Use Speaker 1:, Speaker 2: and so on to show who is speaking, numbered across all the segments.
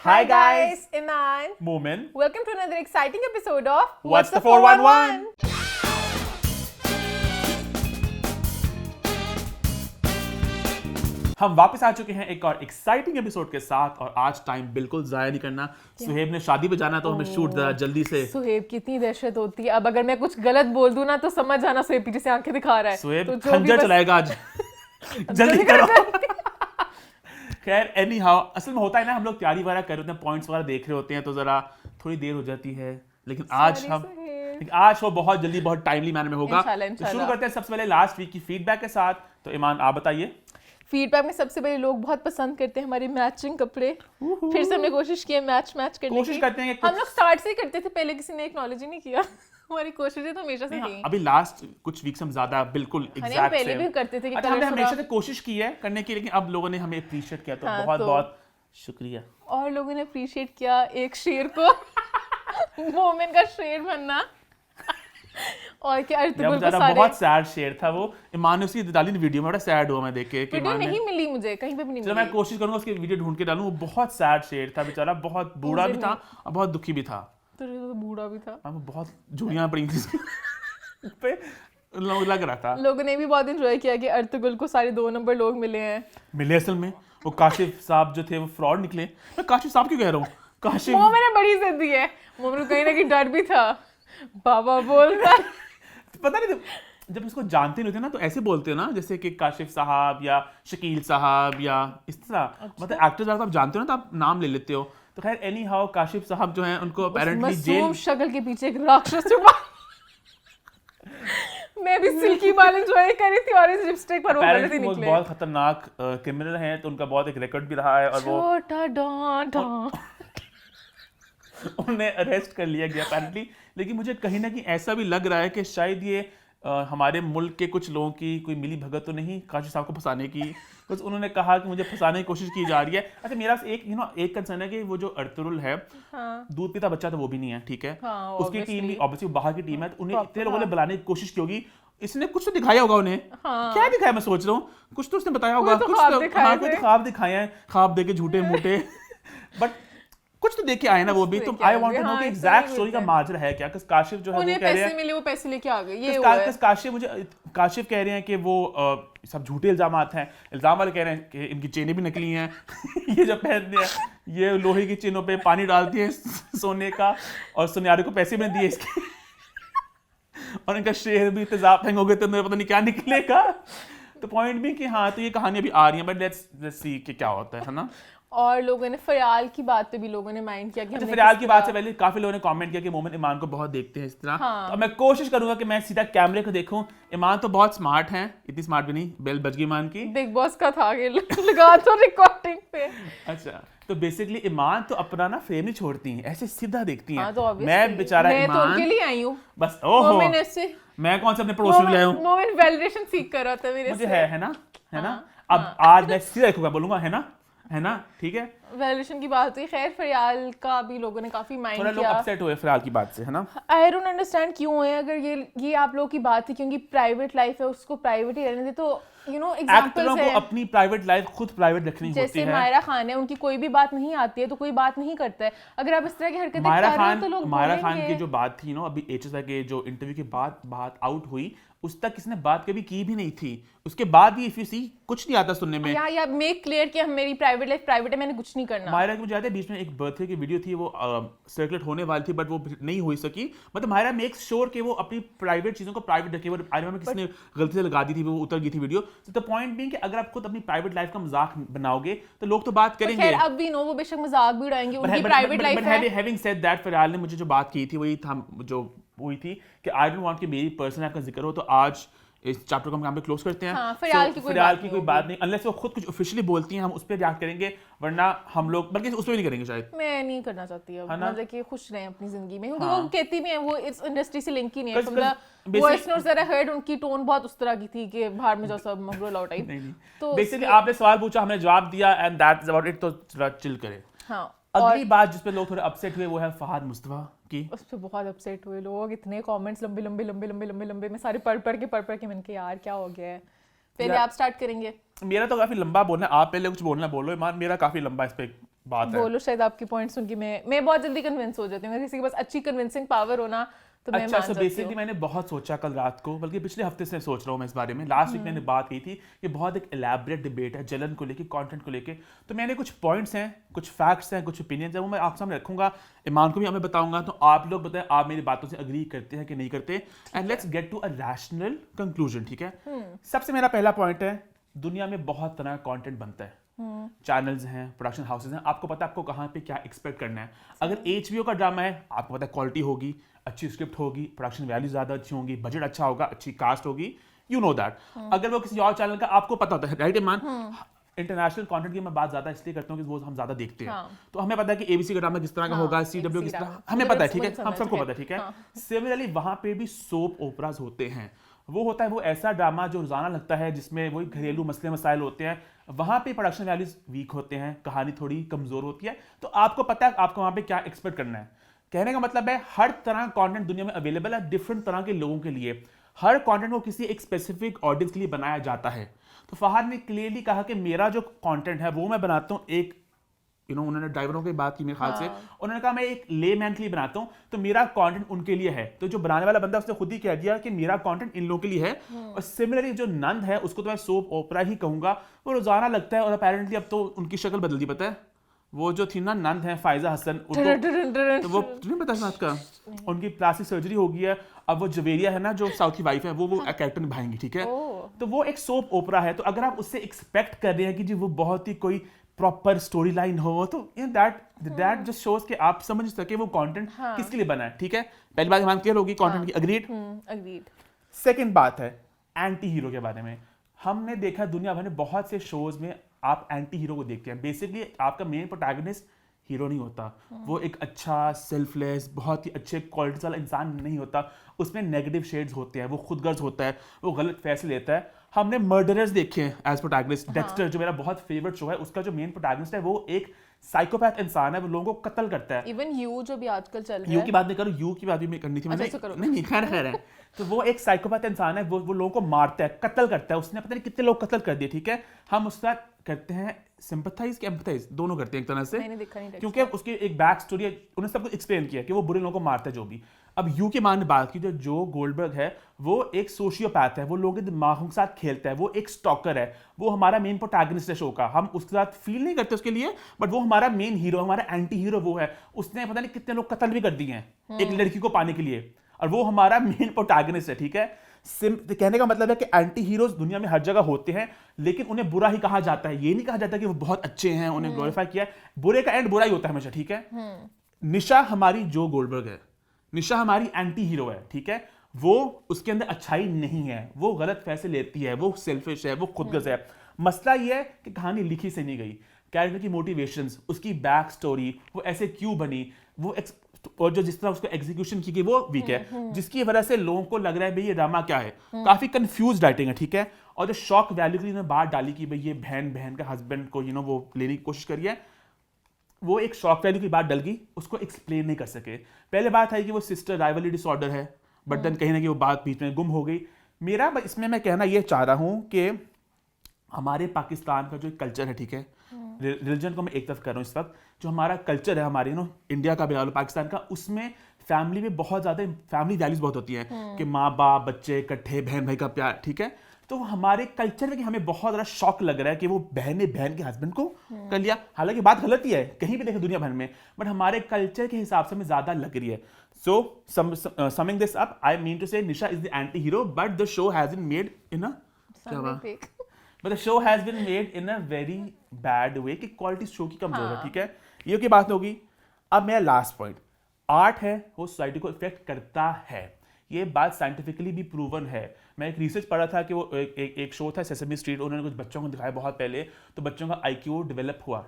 Speaker 1: Hi guys,
Speaker 2: Iman.
Speaker 1: Moomin.
Speaker 2: Welcome to another exciting episode of
Speaker 1: What's the 411? हम वापस आ चुके हैं एक और एक्साइटिंग एपिसोड के साथ और आज टाइम बिल्कुल जाया नहीं करना। सुहेब ने शादी पे जाना तो हमें शूट जरा जल्दी से।
Speaker 2: सुहेब की इतनी दहशत होती है, अब अगर मैं कुछ गलत बोल दूं ना तो समझ जाना सुहेब पीछे से आंखें दिखा रहा है।
Speaker 1: सुहेब
Speaker 2: तो
Speaker 1: खंजर चलाएगा आज। जल्दी करो। खैर एनी हाउ, असल में होता है ना, हम लोग तैयारी वगैरह कर रहे होते हैं, पॉइंट्स वगैरह देख रहे होते हैं तो जरा थोड़ी देर हो जाती है, लेकिन आज वो बहुत जल्दी बहुत टाइमली मैनर में होगा। तो शुरू करते हैं सबसे पहले लास्ट वीक की फीडबैक के साथ। तो ईमान आप बताइए।
Speaker 2: फीडबैक में सबसे पहले लोग बहुत पसंद करते हैं हमारे मैचिंग कपड़े। फिर से हमने कोशिश की है मैच करने की।
Speaker 1: कोशिश करते हैं
Speaker 2: हम लोग स्टार्ट से ही करते थे, पहले किसी ने एक्नॉलेज ही नहीं किया। हमारी कोशिशें तो हमेशा से थी।
Speaker 1: अभी लास्ट कुछ वीक्स हम ज्यादा बिल्कुल एग्जैक्ट
Speaker 2: पहले भी करते थे कि
Speaker 1: हमने हमेशा से कोशिश की है करने की, लेकिन अब लोगों ने हमें अप्रिशिएट किया तो बहुत बहुत शुक्रिया।
Speaker 2: और लोगों ने अप्रिशिएट किया एक शेर को। मोमिन का शेर बनना। और क्या अर्तुगरुल को सारे
Speaker 1: बहुत सैड शेर था वो। ईमान ने उसकी डाली वीडियो में, बड़ा सैड हुआ मैं देख के कि
Speaker 2: वीडियो नहीं मिली मुझे, कहीं पे भी नहीं मिली।
Speaker 1: चलो मैं कोशिश करूंगा उसकी वीडियो ढूंढ के डालूं। वो बहुत सैड शेर था बेचारा, बहुत बूढ़ा भी था और बहुत दुखी भी था।
Speaker 2: तो बूढ़ा भी था,
Speaker 1: बहुत झुर्रियां पड़ी थी पे लग रहा था।
Speaker 2: लोगों ने भी बहुत एंजॉय किया कि अर्तुगरुल को सारे 2 नंबर लोग मिले।
Speaker 1: असल में वो काशिफ साहब जो थे वो फ्रॉड निकले। मैं काशिफ साहब क्यों कह रहा हूँ, काशिफ
Speaker 2: मोमिन ने बड़ी इज्जत दी है। मोमिन को कहीं ना कहीं डर भी था, बाबा बोलता।
Speaker 1: पता नहीं जब इसको जानते नहीं होते ना तो ऐसे बोलते हो ना, जैसे कि काशिफ साहब या शकील साहब या इस तरह। मतलब एक्टर्स आप जानते हो ना तो आप नाम ले लेते हो। तो खैर एनी हाउ काशिफ साहब जो हैं उनको अपेरेंटली जेल
Speaker 2: शक्ल के पीछे एक राक्षस छुपा। मैं भी सिल्की बाल एंजॉय कर रही थी और इस लिपस्टिक पर वो गलत ही निकले।
Speaker 1: बहुत खतरनाक क्रिमिनल हैं तो उनका बहुत एक रिकॉर्ड भी रहा है और वो
Speaker 2: छोटा डॉन
Speaker 1: उन्हें अरेस्ट कर लिया गया अपेरेंटली। लेकिन मुझे कहीं ना कहीं ऐसा भी लग रहा है कि शायद ये हमारे मुल्क के कुछ लोगों की कोई मिली भगत तो नहीं काशिफ साहब को फंसाने की। बस उन्होंने कहा कि मुझे फंसाने की कोशिश की जा रही है। अच्छा मेरा एक कंसर्न है कि वो जो अर्तुगरुल है, दूध पीता बच्चा तो वो भी नहीं है, ठीक है। उसकी टीम भी ऑब्वियसली बाहर की टीम है, तो उन्हें इतने लोगों ने बुलाने की कोशिश की होगी। इसने कुछ तो दिखाया होगा उन्हें। क्या दिखाया मैं सोच रहा हूँ, कुछ तो उसने बताया होगा। कुछ तो ख्वाब दिखाए हैं, ख्वाब देके झूठे मूठे। बट कुछ तो देखे आए ना वो भी। तो आई वांट टू नो कि एग्जैक्ट स्टोरी का माजरा है क्या। काशिफ जो है वो कह रहे हैं
Speaker 2: मिले, वो पैसे लेके आ गए। ये
Speaker 1: काशिफ कह रहे हैं कि वो सब झूठे इल्जामात हैं। इल्जाम वाले कह रहे हैं कि इनकी चेनें भी नकली हैं। ये जो पहनते हैं ये लोहे की चेनों पे पानी डालती है सोने का, और सुनयारे को पैसे भी दिए इसके। और इनका शेर भी तेजाब हैंग हो गए तो मेरे पता नहीं क्या निकलेगा। तो पॉइंट भी कि हाँ तो ये कहानियां भी आ रही हैं, बट लेट्स सी कि क्या होता है ना।
Speaker 2: और लोगों ने फरियाल की बात पे भी लोगों ने माइंड किया कि
Speaker 1: फरियाल की बात से पहले काफी लोगों ने कमेंट किया कि मोमिन ईमान को बहुत देखते हैं इस तरह। तो मैं कोशिश करूंगा कि मैं सीधा कैमरे को देखूं। ईमान तो बहुत स्मार्ट हैं, इतनी स्मार्ट भी नहीं, बेल बज गई ईमान की।
Speaker 2: बिग बॉस का था कि लगा तो रिकॉर्डिंग पे।
Speaker 1: अच्छा तो बेसिकली ईमान तो अपना ना फ्रेम नहीं छोड़ती हैं, ऐसे सीधा देखती हैं।
Speaker 2: तो
Speaker 1: मैं बेचारा
Speaker 2: मैं तो उनके लिए आई हूं
Speaker 1: बस। ओहो मैं कौन से अपने पड़ोसी में लाया हूं।
Speaker 2: मोमिन वैलिडेशन सीख कर रहा था मेरे से।
Speaker 1: मुझे है ना। अब आज मैं सीधा देखूंगा, बोलूंगा है ना ठीक है।
Speaker 2: वैल्यूएशन की बात हुई, खैर फरियाल का भी लोगों ने काफी माइंड किया।
Speaker 1: लोग अपसेट हुए फरियाल की बात से, है ना।
Speaker 2: आई डोंट अंडरस्टैंड क्यों है। अगर ये आप लोगों की बात है क्योंकि प्राइवेट लाइफ है, उसको प्राइवेट ही रहने दे। तो एग्जांपल्स है,
Speaker 1: अपनी प्राइवेट लाइफ खुद प्राइवेट रखनी होती है।
Speaker 2: जैसे मायरा खान है, उनकी कोई भी बात नहीं आती है तो कोई बात नहीं करता है। अगर आप इस तरह की हरकतें कर रहे हो तो लोग
Speaker 1: मायरा खान की जो बात थी अभी HSI के जो इंटरव्यू के बाद बात आउट हुई, उस तक किसने बात कभी की भी नहीं थी। उसके बाद भी इफ यू सी कुछ नहीं आता सुनने में।
Speaker 2: या मेक क्लियर कि हम मेरी प्राइवेट लाइफ प्राइवेट है, मैंने कुछ नहीं करना।
Speaker 1: मायरा की मुझे याद है बीच में एक बर्थडे की वीडियो थी, वो सर्कुलेट होने वाली थी बट वो नहीं हो सकी। मतलब मायरा मेक्स श्योर कि वो अपनी प्राइवेट चीजों को प्राइवेट रखे। वो आई रिमेंबर किसने गलती से लगा दी थी, वो उतर गई थी वीडियो। तो द पॉइंट बीइंग कि अगर आप खुद अपनी प्राइवेट लाइफ का मजाक बनाओगे तो लोग तो बात करेंगे।
Speaker 2: खैर अब भी नो, वो बेशक मजाक भी उड़ाएंगे, उनकी प्राइवेट लाइफ है।
Speaker 1: हैविंग सेड दैट फरियाल ने मुझे जो बात की थी वही था, जो हुई थी कि आई डोंट वांट कि मेरी पर्सनल लाइफ का जिक्र हो। तो आज इस चैप्टर को हम यहाँ पे क्लोज करते हैं।
Speaker 2: फरियाल की
Speaker 1: कोई बात नहीं, अनलेस वो खुद कुछ ऑफिशियली बोलती हैं हम उस पर रिएक्ट करेंगे, वरना हम लोग बल्कि उस पर भी नहीं करेंगे शायद।
Speaker 2: मैं नहीं करना चाहती अब, मतलब कि खुश रहें अपनी जिंदगी में। वो कहती भी है वो इस इंडस्ट्री से लिंक ही नहीं है। Voice notes that I heard, उनकी टोन बहुत उस तरह की थी कि बाहर में जो सब मगरो लौट आई।
Speaker 1: तो बेसिकली आपने सवाल पूछा, हमने जवाब दिया and that is about it. तो थोड़ा चिल करें। अगली बात जिस पे लोग थोड़े अपसेट हुए वो है फहद मुस्तफा की।
Speaker 2: उस पे बहुत अपसेट हुए लोग, इतने कमेंट्स लंबे मैं सारे पढ़ के मैंने कहा यार क्या हो गया है। पहले आप स्टार्ट करेंगे।
Speaker 1: मेरा तो काफी लंबा बोलना है, आप पहले कुछ बोलना बोलो ईमान, मेरा काफी लंबा इस पे बात है।
Speaker 2: बोलो, शायद आपकी पॉइंट सुन के मैं बहुत जल्दी कन्विंस हो जाती हूँ। किसी के पास अच्छी कन्विंसिंग पावर हो ना तो मैं
Speaker 1: अच्छा,
Speaker 2: मान
Speaker 1: सो
Speaker 2: जाती
Speaker 1: बेसिकली
Speaker 2: हूँ।
Speaker 1: मैंने बहुत सोचा कल रात को, बल्कि पिछले हफ्ते से सोच रहा हूँ मैं इस बारे में। लास्ट वीक मैंने बात की थी कि बहुत एक एलैबोरेट डिबेट है जलन को लेके, कंटेंट को लेके। तो मैंने कुछ पॉइंट्स हैं, कुछ फैक्ट्स हैं, कुछ ओपिनियंस हैं, वो मैं आप सामने रखूंगा। ईमान को भी हमें बताऊंगा, तो आप लोग बताएं आप मेरी बातों से अग्री करते हैं कि नहीं करते, and let's get to a rational conclusion. ठीक है, सबसे मेरा पहला पॉइंट है, दुनिया में बहुत तरह का कंटेंट बनता है, चैनल्स हैं, प्रोडक्शन हाउसेज हैं, आपको पता है आपको कहाँ पे क्या एक्सपेक्ट करना है। अगर HBO का ड्रामा है, आपको पता है क्वालिटी होगी, अच्छी स्क्रिप्ट होगी, प्रोडक्शन वैल्यू ज्यादा अच्छी होगी, बजट अच्छा होगा, अच्छी कास्ट होगी, यू नो दैट। अगर वो किसी और चैनल का, आपको पता होता है, राइट ईमान। इंटरनेशनल कंटेंट की मैं बात ज्यादा इसलिए करता हूँ कि वो हम ज्यादा देखते हैं, तो हमें पता है कि ABC का ड्रामा किस तरह का होगा, CW किस तरह, हमें पता है, ठीक है, हम सबको पता है, ठीक है। सिमिलरली वहां पे भी सोप ओपराज होते हैं। वो होता है वो ऐसा ड्रामा जो रोजाना लगता है, जिसमें वही घरेलू मसले मसाइल होते हैं। वहां पे प्रोडक्शन वैल्यूज वीक होते हैं, कहानी थोड़ी कमजोर होती है, तो आपको पता है आपको वहां पे क्या एक्सपेक्ट करना है। कहने का मतलब है हर तरह का कंटेंट दुनिया में अवेलेबल है डिफरेंट तरह के लोगों के लिए। हर कंटेंट को किसी एक स्पेसिफिक ऑडियंस के लिए बनाया जाता है। तो फहाद ने क्लियरली कहा कि मेरा जो कंटेंट है वो मैं बनाता हूँ एक उन्होंने ड्राइवरों की बात की मेरे ख्याल से, उन्होंने कहा मैं एक लेमैन के लिए बनाता हूँ, तो मेरा कंटेंट उनके लिए है। तो जो बनाने वाला बंदा उसने खुद ही कह दिया कि मेरा कंटेंट इन लोगों के लिए है। और सिमिलरली जो नंद है उसको तो मैं सोप ओपरा ही कहूंगा, वो रोजाना लगता है। और अपेरेंटली अब तो उनकी शक्ल बदल दी, पता है वो जो थी ना नंद है फायजा हसन, उनको तो वो नहीं पता बात का, उनकी प्लास्टिक सर्जरी हो गई है। अब वो जवेरिया है ना जो साउथ की वाइफ है, वो कैरेक्टर निभाएंगी, ठीक है। तो वो एक सोप ओपरा है, तो अगर आप उससे एक्सपेक्ट कर रहे हैं कि जी वो बहुत ही कोई प्रॉपर स्टोरी लाइन हो, तो दैट जस्ट शोज कि आप समझ सके वो कंटेंट किसके लिए बना है, ठीक है। पहली बात हमारी क्लियर होगी कंटेंट की, अग्रीड। सेकंड बात है एंटी हीरो के बारे में। हमने देखा दुनिया भर में बहुत से शोज में आप एंटी हीरो को देखते हैं। बेसिकली आपका मेन प्रोटैगनिस्ट हीरो नहीं होता, वो एक अच्छा सेल्फलेस बहुत ही अच्छे क्वालिटी वाला इंसान नहीं होता, उसमें नेगेटिव शेड्स होते हैं, वो खुदगर्ज होता है, वो गलत फैसले लेता है। हमने मर्डरर्स देखे हैं एज प्रोटैगनिस्ट। डेक्स्टर जो मेरा बहुत फेवरेट शो है, उसका जो मेन प्रोटैगनिस्ट है वो एक साइकोपैथ इंसान है, वो लोगों को कत्ल करता है।
Speaker 2: इवन यू जो भी आजकल चल रहा है,
Speaker 1: यू की बात नहीं करूं, यू की बात भी मैं करनी थी मैंने, नहीं खैर है। तो वो एक साइकोपैथ इंसान है, वो लोगों को मारता है, कत्ल करता है, उसने पता नहीं कितने लोग कत्ल कर दिए, ठीक है। हम उसके साथ करते हैं सिंपैथाइज कि एम्पैथाइज, दोनों करते हैं एक तरह से, क्योंकि उसकी एक बैक स्टोरी है, उन्होंने सब कुछ एक्सप्लेन किया कि वो बुरे लोगों को मारता है जो भी। अब यू के मान ने बात की, जो गोल्डबर्ग है वो एक सोशियोपैथ है, वो लोगों के दिमागों के साथ खेलता है, वो एक स्टॉकर है, वो हमारा मेन प्रोटैगनिस्ट है शो का। हम उसके साथ फील नहीं करते उसके लिए, बट वो हमारा मेन हीरो, हमारा एंटी हीरो वो है। उसने पता नहीं कितने लोग कत्ल भी कर दिए हैं एक लड़की को पाने के लिए, और वो हमारा मेन प्रोटैगनिस्ट है, ठीक है। कहने का मतलब है कि एंटी हीरोज दुनिया में हर जगह होते हैं, लेकिन उन्हें बुरा ही कहा जाता है। ये नहीं कहा जाता कि वो बहुत अच्छे हैं, उन्हें ग्लोरीफाई किया है। बुरे का एंड बुरा ही होता है हमेशा, ठीक है। निशा हमारी जो गोल्डबर्ग है, निशा हमारी एंटी हीरो है, ठीक है। वो उसके अंदर अच्छाई नहीं है, वो गलत फैसले लेती है, वो सेल्फिश है, वो खुदगर्ज है। मसला ये है कि कहानी लिखी से नहीं गई, कैरेक्टर की मोटिवेशंस, उसकी बैक स्टोरी, वो ऐसे क्यों बनी, वो और जो जिस तरह उसको एग्जीक्यूशन की गई वो वीक है, जिसकी वजह से लोगों को लग रहा है भाई ये ड्रामा क्या है। काफी कंफ्यूज राइटिंग है, ठीक है। और जो शॉक वैल्यू के लिए बात डाली कि भाई ये बहन का हस्बैंड को वो लेने की कोशिश करी है, वो एक शॉक वैल्यू की बात डल गई, उसको एक्सप्लेन नहीं कर सके। पहले बात है कि वो सिस्टर राइवलरी डिसऑर्डर है, बट देन कहीं ना कहीं वो बात बीच में गुम हो गई। मेरा इसमें मैं कहना ये चाह रहा हूं कि हमारे पाकिस्तान का जो कल्चर है, ठीक है, रिलीजन को मैं एक तरफ कर रहा हूँ इस वक्त, जो हमारा कल्चर है हमारे इंडिया का भी पाकिस्तान का, उसमें फैमिली में बहुत ज्यादा फैमिली वैल्यूज बहुत होती हैं कि माँ बाप बच्चे इकट्ठे, बहन भाई का प्यार, ठीक है। तो हमारे कल्चर में कि हमें बहुत ज्यादा शॉक लग रहा है कि वो बहन ने बहन के हस्बैंड को कर लिया। हालांकि बात गलत ही है, कहीं भी देखे दुनिया भर में, बट हमारे कल्चर के हिसाब से हमें ज्यादा लग रही है। So summing this up, I mean to say Nisha is the anti hero, but the show has been made in a But the show has been made in a very bad way कि quality show की कमजोर है, ठीक है। ये की बात होगी। अब मेरा लास्ट पॉइंट, आर्ट है वो सोसाइटी को इफेक्ट करता है, ये बात साइंटिफिकली भी प्रूवन है। मैं एक रिसर्च पढ़ा था कि वो एक शो था सेसमी स्ट्रीट, उन्होंने कुछ बच्चों को दिखाया बहुत पहले, तो बच्चों का IQ डेवलप हुआ।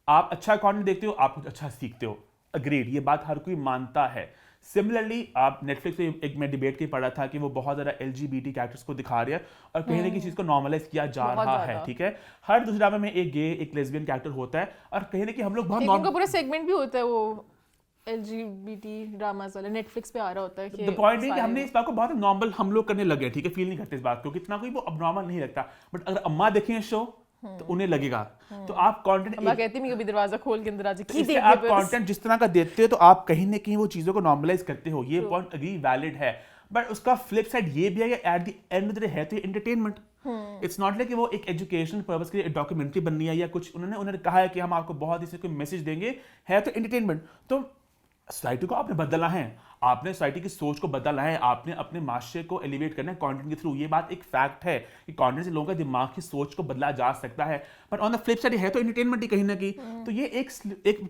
Speaker 1: आप अच्छा कंटेंट देखते हो, आप कुछ अच्छा सीखते हो, अग्रीड, ये बात हर कोई मानता है। सिमिलरली आप नेटफ्लिक्स पे एक मैं डिबेट की पढ़ा था कि वो बहुत ज्यादा LGBT कैरेक्टर्स को दिखा रहे हैं और कहीं ना कहीं चीज को नॉर्मलाइज किया जा रहा है, ठीक है। हर दूसरे ड्रामा में एक गे एक लेस्बियन कैरेक्टर होता है, और कहीं ना कहीं हम लोग बहुत
Speaker 2: उनका पूरा सेगमेंट भी होता है वो LGBT ड्रामास वाला, नेटफ्लिक्स पे आ रहा होता है कि
Speaker 1: द पॉइंट है कि हमने इस बात को बहुत नॉर्मल हम लोग करने लगे, ठीक है, फील नहीं करते इस बात को, कितना कोई वो अब नॉर्मल नहीं लगता। बट अगर अम्मा देखें शो, तो उन्हें लगेगा। तो आप कंटेंट
Speaker 2: मैं कहती हूँ कभी दरवाजा खोल के अंदर आ जाए
Speaker 1: इसलिए आप कंटेंट जिस तरह का देते हो तो आप कहीं ना कहीं वो चीजों को नॉर्मलाइज करते हो, ये पॉइंट अग्री वैलिड है। बट उसका फ्लिप साइड ये भी है कि at the end of the day है तो एंटरटेनमेंट। इट्स नॉट लाइक कि वो एक एजुकेशनल पर्पस के लिए डॉक्यूमेंट्री बननी है या कुछ उन्होंने कहा है कि हम आपको बहुत ही कोई मैसेज देंगे, है तो एंटरटेनमेंट। तो सोसाइटी को आपने बदलना है, आपने सोसाइटी की सोच को बदलना है, आपने अपने माशरे को एलिवेट करना है कंटेंट के थ्रू। ये बात एक फैक्ट है कि कंटेंट से लोगों का दिमाग की सोच को बदला जा सकता है। पर ऑन द फ्लिप साइड है तो एंटरटेनमेंट ही कहीं ना कहीं। तो ये एक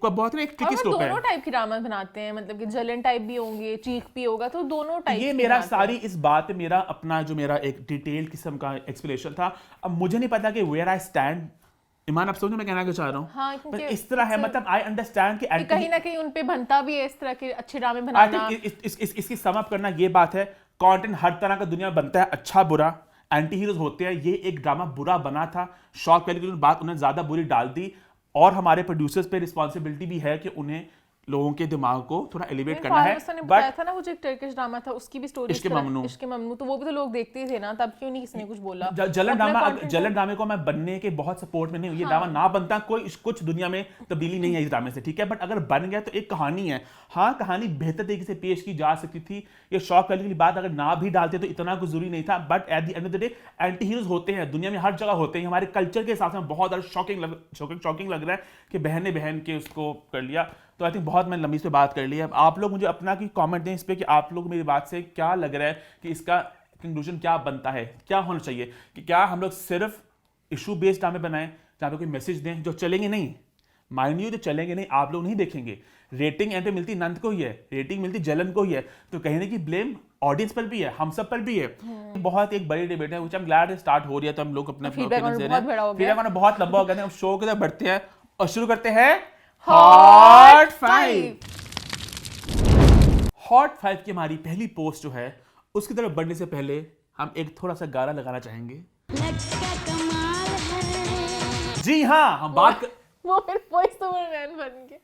Speaker 1: बहुत एक ट्रिकी स्लोप है।
Speaker 2: दोनों टाइप की ड्रामा बनाते हैं, मतलब कि जलन टाइप भी होंगे, चीख भी होगा, तो दोनों टाइप।
Speaker 1: ये मेरा सारी इस बात पे मेरा अपना जो मेरा एक डिटेल किस्म का एक्सप्लेनेशन था। अब मुझे नहीं पता कि वेयर आई स्टैंड। ईमान, आप समझो मैं कहना क्या चाह रहा हूँ।
Speaker 2: हाँ,
Speaker 1: पर इस तरह है, मतलब आई अंडरस्टैंड कि
Speaker 2: कहीं ना कहीं उन पे बनता भी है इस तरह के अच्छे ड्रामे बनाना।
Speaker 1: इसकी सम अप करना ये बात है, कंटेंट हर तरह का दुनिया में बनता है, अच्छा बुरा, एंटी हीरोज होते हैं। ये एक ड्रामा बुरा बना था, शॉक वैल्यू की बात उन्हें ज्यादा बुरी डाल दी, और हमारे प्रोड्यूसर्स पे रिस्पॉन्सिबिलिटी भी है कि उन्हें लोगों के दिमाग को थोड़ा एलिवेट करना है।
Speaker 2: बताया था ना वो जो एक टर्किश ड्रामा था, उसकी भी स्टोरी
Speaker 1: इश्क ममनू,
Speaker 2: तो वो भी तो लोग देखते ही थे ना, तब क्यों नहीं किसी ने कुछ बोला।
Speaker 1: जलन ड्रामे को मैं बनने के बहुत सपोर्ट में नहीं हूं। ये ड्रामा ना बनता कोई कुछ दुनिया में तब्दीली नहीं है इस ड्रामे से, ठीक है। बट अगर बन गया तो एक कहानी है, हाँ कहानी बेहतर तरीके से पेश की जा सकती थी। ये शॉक वैल्यू की बात अगर ना भी डालते तो इतना कुछ जरूरी नहीं था। But at the end of the day anti heroes होते हैं, दुनिया में हर जगह होते हैं। हमारे कल्चर के हिसाब से बहुत ज्यादा शॉकिंग लग रहा है कि बहन ने बहन के उसको कर लिया। तो आई थिंक बहुत मैंने लंबी इस पे बात कर ली है। अब आप लोग मुझे अपना की कमेंट दें इस पे कि आप लोग मेरी बात से क्या लग रहा है कि इसका कंक्लूजन क्या बनता है, क्या होना चाहिए। कि क्या हम लोग सिर्फ इशू बेस्ड ड्रामे बनाएं जहाँ पे कोई मैसेज दें, जो चलेंगे नहीं, माइंड यू, जो चलेंगे नहीं, आप लोग नहीं देखेंगे। रेटिंग एंड पे मिलती नंद को ही है, रेटिंग मिलती जलन को ही है, तो कहीं ना कहीं ब्लेम ऑडियंस पर भी है, हम सब पर भी है। बहुत एक बड़ी डिबेट है, which I am glad start हो रही है। तो हम लोग अपने
Speaker 2: फीडबैक बहुत
Speaker 1: लंबा हो गया है। हम शो की तरफ बढ़ते हैं और शुरू करते हैं हॉट 5 की हमारी पहली पोस्ट जो है उसकी तरफ बढ़ने से पहले हम एक थोड़ा सा गाना लगाना चाहेंगे। जी हाँ, हम बात
Speaker 2: वो फिर वॉइस ओवर मैन बन के।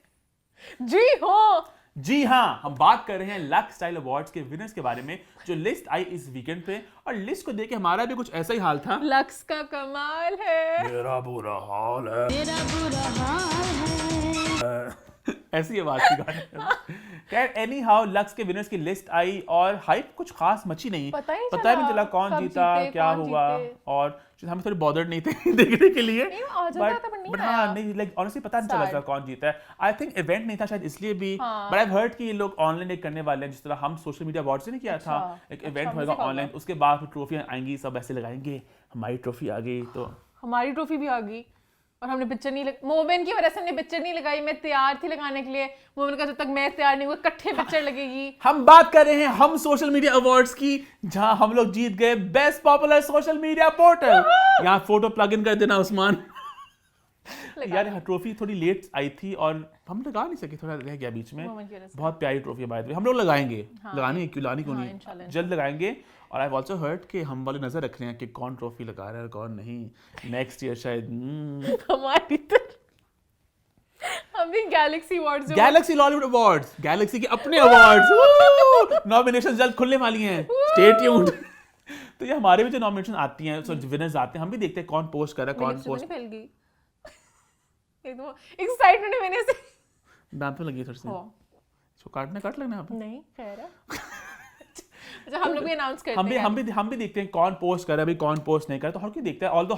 Speaker 1: जी हाँ, हम बात कर रहे हैं लक्स स्टाइल अवार्ड्स के विनर्स के बारे में, जो लिस्ट आई इस वीकेंड पे। और लिस्ट को देख के हमारा भी कुछ ऐसा ही हाल था।
Speaker 2: लक्स का कमाल है,
Speaker 1: मेरा बुरा हाल है, ऐसी आवाज की गाने। खैर एनी हाउ लक्स के विनर्स की लिस्ट आई और हाइप कुछ खास मची नहीं,
Speaker 2: पता ही
Speaker 1: नहीं चला कौन जीता, क्या हुआ। और हम थोड़े बॉदर्ड नहीं थे देखने के लिए, बट हाँ नहीं, लाइक ऑनेस्टली पता नहीं चला कौन जीता है। आई थिंक इवेंट नहीं था शायद इसलिए भी, बट आई हर्ड कि ये लोग ऑनलाइन एक करने वाले हैं, जिस तरह हम सोशल मीडिया अवार्ड से नहीं किया था, एक इवेंट होगा ऑनलाइन, उसके बाद ट्रॉफियां आएंगी, सब ऐसे लगाएंगे। हमारी ट्रॉफी आ गई, तो
Speaker 2: हमारी ट्रॉफी भी आ गई और हमने पिक्चर नहीं मोमेन की वजह से हमने पिक्चर नहीं लगाई। मैं तैयार थी लगाने के लिए, मोमेन का जब तक मैं तैयार नहीं हुआ इकट्ठे पिक्चर लगेगी।
Speaker 1: हम बात कर रहे हैं हम सोशल मीडिया अवार्ड्स की, जहां हम लोग जीत गए best popular social media portal. यहाँ फोटो प्लग इन कर देना उस्मान। यार ट्रॉफी थोड़ी लेट आई थी और हम लगा नहीं सके, थोड़ा रह गया बीच में। बहुत प्यारी ट्रॉफी है बाय द वे, हम लोग लगाएंगे, लगानी क्यों नहीं, जल्द लगाएंगे। और आई ऑल्सो हर्ड कि हम वाले नजर रख रहे हैं कि कौन ट्रॉफी लगा रहा है और कौन नहीं। नेक्स्ट ईयर शायद
Speaker 2: हमारी हम भी galaxy awards,
Speaker 1: galaxy Lollywood awards, galaxy के अपने अवार्ड्स नॉमिनेशन जल्द खुलने वाली हैं, स्टे ट्यून्ड। तो ये हमारे भी जो नॉमिनेशन आती हैं, सो विनर्स आते हैं, हम भी देखते हैं कौन पोस्ट कर रहा है, कौन पोस्ट
Speaker 2: फैल गई। एक्साइटमेंट है मैंने से
Speaker 1: दांत पे लगी थोड़ी सी, इसको काट लगना आप
Speaker 2: नहीं खैर है। अच्छा हम लोग भी अनाउंस करते हैं,
Speaker 1: हम भी देखते हैं कौन पोस्ट कर रहा है, अभी कौन पोस्ट नहीं कर रहा, तो हर कोई देखता है। ऑल्दो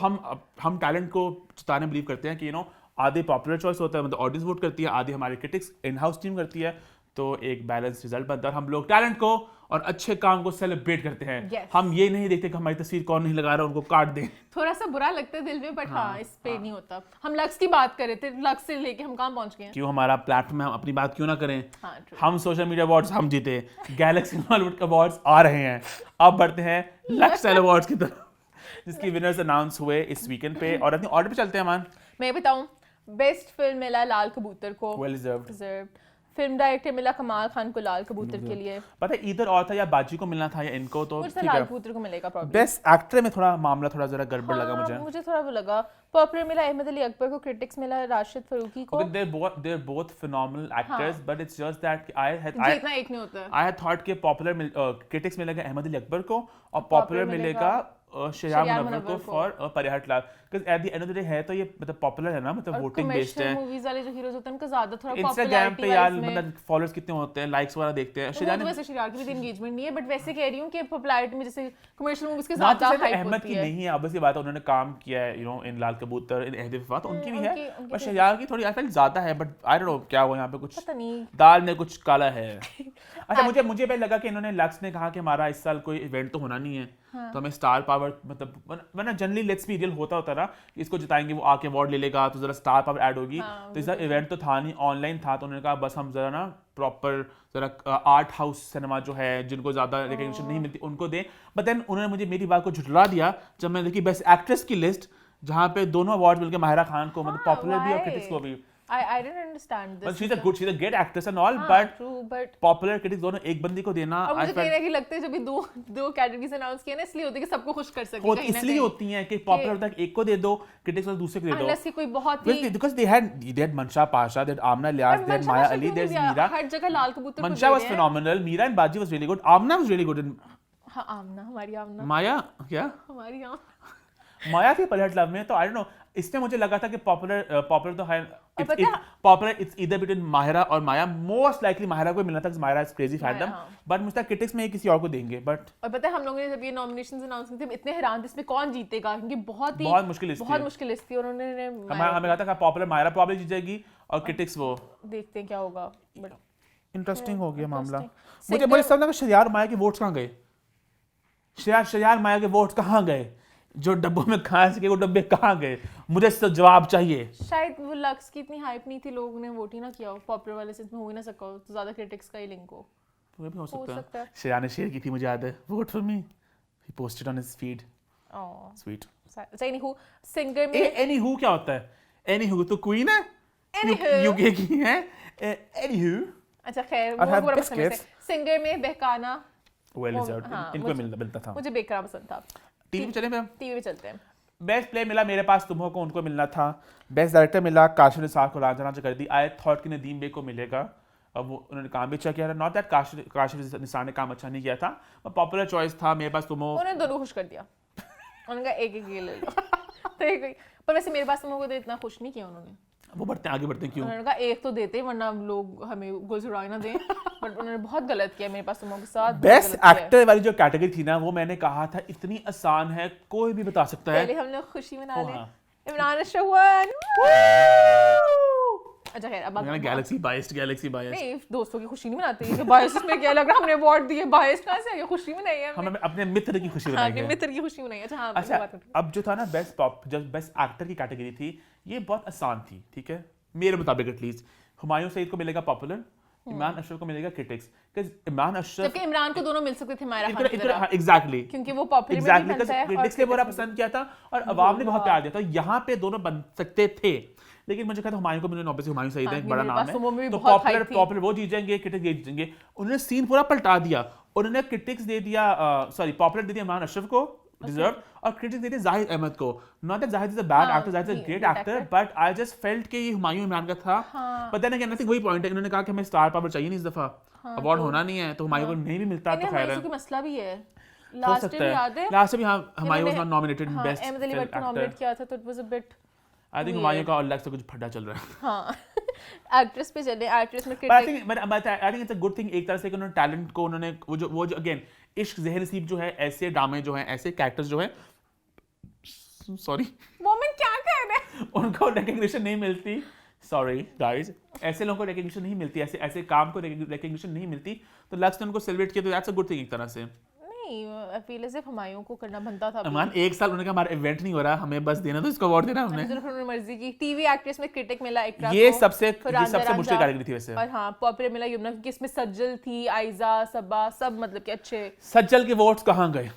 Speaker 1: हम टैलेंट को जिताने बिलीव करते हैं कि यू नो आधे पॉपुलर चॉइस होता है, मतलब ऑडियंस वोट करती है, आधे हमारी क्रिटिक्स इन हाउस टीम करती है, तो एक बैलेंस रिजल्ट बनता है। हम लोग टैलेंट को और अच्छे काम को सेलिब्रेट करते हैं।
Speaker 2: yes.
Speaker 1: हम ये नहीं देखते कि हमारी तस्वीर कौन नहीं लगा रहा, उनको काट दें।
Speaker 2: थोड़ा सा बुरा लगता है दिल में, बट हाँ इस पे नहीं होता। हम लक्स की बात कर रहे थे, लक्स से लेके हम कहाँ पहुंच गए हैं।
Speaker 1: क्यों हमारा प्लेटफॉर्म, हम अपनी बात क्यों ना करें। हम सोशल मीडिया अवार्ड्स हम जीते, गैलेक्सी बॉलीवुड अवार्ड्स आ रहे हैं, अब बढ़ते हैं लक्स स्टाइल अवार्ड्स की तरफ, जिसकी विनर्स अनाउंस हुए इस वीकेंड पे। और अपनी ऑर्डर पे चलते हैं। मान
Speaker 2: मैं बताऊं, बेस्ट फिल्म मिला लाल कबूतर को,
Speaker 1: वेल डिजर्व्ड।
Speaker 2: फिल्म डायरेक्टर मिला कमाल खान को लाल कबूतर के लिए।
Speaker 1: पता है इधर और था या बाजी को मिलना था या इनको, तो
Speaker 2: मुझे लाल कबूतर को मिलेगा प्रॉब्लम।
Speaker 1: बेस्ट एक्टर में थोड़ा मामला थोड़ा जरा गड़बड़ लगा मुझे
Speaker 2: थोड़ा वो लगा। पॉपुलर मिला अहमद अली अकबर को, क्रिटिक्स मिला राशिद फरूकी को।
Speaker 1: they're both phenomenal actors, but it's just that I
Speaker 2: जीतना एक नहीं होता।
Speaker 1: I had thought कि पॉपुलर क्रिटिक्स मिलेगा अहमद अली अकबर को और पॉपुलर मिलेगा शयाम मुनव्वर को for Parihar class. Because at the end of the day है तो ये मतलब पॉपुलर है ना, मतलब वोटिंग बेस्ड है।
Speaker 2: मूवीज वाले जो हीरोज होते हैं उनका ज्यादा थोड़ा
Speaker 1: इंस्टाग्राम पे
Speaker 2: पॉपुलैरिटी
Speaker 1: यार
Speaker 2: वाइज में
Speaker 1: मतलब फॉलोअर्स कितने होते हैं, लाइक्स वगैरह देखते हैं।
Speaker 2: तो वैसे शरार की भी एंगेजमेंट नहीं है, बट वैसे कह रही हूँ कि पॉपुलैरिटी में जैसे कमर्शियल मूवीज के
Speaker 1: ना
Speaker 2: ज्यादा
Speaker 1: तो
Speaker 2: हाइप
Speaker 1: अहमद
Speaker 2: होती
Speaker 1: की
Speaker 2: है।
Speaker 1: नहीं है, ऑब्वियसली बात है, उन्होंने काम किया है इन लाल कबूतर, इन अहद वफा, तो उनकी भी है,
Speaker 2: उनकी
Speaker 1: पर शहयार की थोड़ी आई फील ज्यादा है, बट आई डोंट नो क्या वो यहाँ पे कुछ
Speaker 2: पता नहीं
Speaker 1: दाल में कुछ काला है। अच्छा मुझे पहले लगा कि इन्होंने लक्स ने कहा कि हमारा इस साल कोई इवेंट तो होना नहीं है, तो हमें स्टार पावर मतलब वरना जनरली लेट्स बी रियल होता ना, इसको जिताएंगे वो आके अवार्ड ले लेगा तो जरा स्टार पावर ऐड होगी। तो इसका इवेंट तो था नहीं, ऑनलाइन था, तो उन्होंने कहा बस हम जरा ना प्रॉपर जरा आर्ट हाउस सिनेमा जो है जिनको ज्यादा रिकग्निशन नहीं मिलती उनको दें। बट देन उन्होंने मुझे मेरी बात को झुठला दिया जब मैं देखी बेस्ट एक्ट्रेस की लिस्ट, जहाँ पे दोनों अवार्ड मिलके माहिरा खान को मतलब पॉपुलर भी और क्रिटिक्स को भी।
Speaker 2: I didn't understand this.
Speaker 1: But she's a great actress and all, but
Speaker 2: true, but
Speaker 1: popular critics दोनों एक बंदी को देना,
Speaker 2: और मुझे कहीं ना कहीं लगता है जब ये दो कैटेगरीज अनाउंस किए ना, इसलिए होती है कि सबको खुश कर सके कहीं ना
Speaker 1: इसलिए होती हैं कि पॉपुलर होता है एक को दे दो, क्रिटिक्स वाले दूसरे को दे दो।
Speaker 2: unless कि कोई बहुत ही
Speaker 1: Because they had Mansha Pasha, they had Amna Liaz, they had Maya Ali, there's Meera.
Speaker 2: हर जगह लाल कबूतर को
Speaker 1: Mansha
Speaker 2: दे
Speaker 1: was
Speaker 2: रहे हैं।
Speaker 1: phenomenal, Meera and Baji was really good, Amna was really good, and
Speaker 2: हाँ आमना, हमारी आमना,
Speaker 1: Maya क्या?
Speaker 2: हमारी आम
Speaker 1: माया थी पलट लव में, तो आई डोंट नो, इसमें मुझे लगा था कि पॉपुलर तो है,
Speaker 2: पता है
Speaker 1: popular it's either between Mahira और माया, मोस्ट लाइकली माहिरा को मिलना था, Mahira is crazy fandom, but मुझे क्रिटिक्स में किसी और को देंगे। बट
Speaker 2: और पता है हम लोगों ने जब ये नॉमिनेशंस अनाउंस की थी इतने हैरान थे इसमें कौन जीतेगा, क्योंकि बहुत मुश्किल लिस्ट थी, उन्होंने
Speaker 1: हमें लगा था पॉपुलर माहिरा प्रॉब्लम जीत जाएगी और क्रिटिक्स वो,
Speaker 2: देखते हैं क्या होगा। बट
Speaker 1: इंटरेस्टिंग हो गया मामला। मुझे समझ लगा शहयार माया के वोट्स कहाँ गए, शहयार माया के वोट्स कहाँ गए, जो डब्बों में खा सके वो डब्बे कहाँ गए, मुझे इसका जवाब चाहिए।
Speaker 2: शायद वो लक्स की इतनी हाइप नहीं थी, लोगों ने वोट ही ना किया हो, पॉपुलर वाले से इसमें हो ही ना सका हो, तो ज्यादा क्रिटिक्स का ही लिंक हो।
Speaker 1: वो भी हो सकता है। श्रेया ने शेयर की थी, मुझे याद है, vote for me, he posted on his feed. Sweet.
Speaker 2: Anyhoo singer में
Speaker 1: एनीहू क्या होता है? एनीहू तो क्वीन है, यूके की है। एनीहू
Speaker 2: अच्छा खैर वो पूरा पसंद है। सिंगर में बहकाना
Speaker 1: वेल डिजर्व्ड, इनको मिलता था।
Speaker 2: मुझे बेकरार पसंद था।
Speaker 1: टीवी चले में
Speaker 2: टीवी पे चलते हैं।
Speaker 1: बेस्ट प्ले मिला मेरे पास तुम हो को, उनको मिलना था। बेस्ट डायरेक्टर मिला काशिफ निसार को, रांझा कर दी। आई थॉट कि नदीम बे को मिलेगा, अब वो उन्होंने काम भी अच्छा किया था, नॉट दैट काशिफ निसार ने काम अच्छा नहीं किया था, पॉपुलर चॉइस था मेरे पास तुम हो।
Speaker 2: उन्होंने दोनों खुश कर दिया, उन्होंने कहा एक ले लो तो पर वैसे मेरे पास तुम हो को इतना खुश नहीं किया उन्होंने,
Speaker 1: वो आगे बढ़ते क्यों?
Speaker 2: उन्होंने कहा एक तो देते वरना लोग हमें गोल छुड़ाई ना दें, बट उन्होंने बहुत गलत किया मेरे पास तुम के साथ।
Speaker 1: बेस्ट एक्टर वाली जो कैटेगरी थी ना, वो मैंने कहा था इतनी आसान है, कोई भी बता सकता है।
Speaker 2: पहले हम लोग खुशी मना लें, इमरान अशरफ। अच्छा खैर अब
Speaker 1: गैलेक्सी बायस्ड
Speaker 2: नहीं, दोस्तों की खुशी नहीं मनाते हैं, बायस में क्या लग रहा है, हमने अवार्ड दिए, बायस कहां से आ गया, खुशी मनाई है
Speaker 1: हमने अपने मित्र की खुशी मनाई है,
Speaker 2: अपने मित्र की खुशी मनाई। अच्छा हां
Speaker 1: अब जो था ना बेस्ट एक्टर की कैटेगरी थी, ये बहुत आसान थी, ठीक है मेरे मुताबिक एटलीस्ट। हुमायूं सईद को मिलेगा पॉपुलर, इमरान अशरफ को मिलेगा क्रिटिक्स, इमरान अशरफ
Speaker 2: जबकि इमरान को दोनों मिल सकते थे मायरा खान की तरह,
Speaker 1: एग्जैक्टली,
Speaker 2: क्योंकि वो पॉपुलर में भी बनता है,
Speaker 1: क्रिटिक्स ने बड़ा पसंद किया था और अवाम ने बहुत प्यार दिया था, यहाँ पे दोनों बन सकते थे, लेकिन मुझे कहता हुमायूं को मिलने, ऑब्वियसली हुमायूं सईद है, एक बड़ा नाम है, तो पॉपुलर वो जीत जाएंगे, क्रिटिक्स ये जीतेंगे। उन्होंने सीन पूरा पलटा दिया, उन्होंने क्रिटिक्स दे दिया, सॉरी पॉपुलर दे दिया इमरान अशरफ को, डिजर्व, और क्रिटिक्स दे दिया जाहिद अहमद को। Not that Zahid is a bad actor, Zahid is a great actor, but I just felt कि ये हुमायूं इमरान का था। But then again I think वही पॉइंट है, इन्होंने कहा कि हमें स्टार पावर चाहिए नहीं इस दफा, अवार्ड होना नहीं है, तो हुमायूं को नहीं भी मिलता तो खैर है,
Speaker 2: मसला भी है। लास्ट टाइम याद है,
Speaker 1: लास्ट में Humayun was not nominated in best
Speaker 2: Ahmed Ali Butt को नॉमिनेट किया था, तो it was a bit,
Speaker 1: I think Humayun का अलग से कुछ फड्डा चल रहा है।
Speaker 2: हां एक्ट्रेस पे चले, एक्ट्रेस में
Speaker 1: critic, I think it's a good thing एक तरह से कि उन्होंने टैलेंट को, उन्होंने वो जो अगेन इश्क ज़हर नसीब जो है, ऐसे ड्रामे जो हैं, ऐसे कैरेक्टर्स जो हैं, सॉरी
Speaker 2: मोमेंट क्या कर रहे हैं,
Speaker 1: उनको रिकग्निशन नहीं मिलती, सॉरी गाइस, ऐसे लोगों को रिकग्निशन नहीं मिलती, ऐसे काम को रिकग्निशन नहीं मिलती, तो लक्स ने उनको सेलिब्रेट किया, तो दैट्स अ गुड थिंग एक तरह से।
Speaker 2: I feel as if Humayun को करना बनता था।
Speaker 1: अमान एक साल उन्होंने कहा हमारा इवेंट नहीं हो रहा, हमें बस देना, तो इसको अवार्ड देना हमने,
Speaker 2: उन्होंने मर्जी की। टीवी एक्ट्रेस में क्रिटिक मिला इकरा को,
Speaker 1: ये सबसे मुश्किल कैटेगरी थी वैसे,
Speaker 2: और हां पॉपुलर मिला यमुना, क्योंकि इसमें सज्जल थी, आइजा, सबा, सब मतलब कि अच्छे।
Speaker 1: सज्जल के वोट्स कहां गए,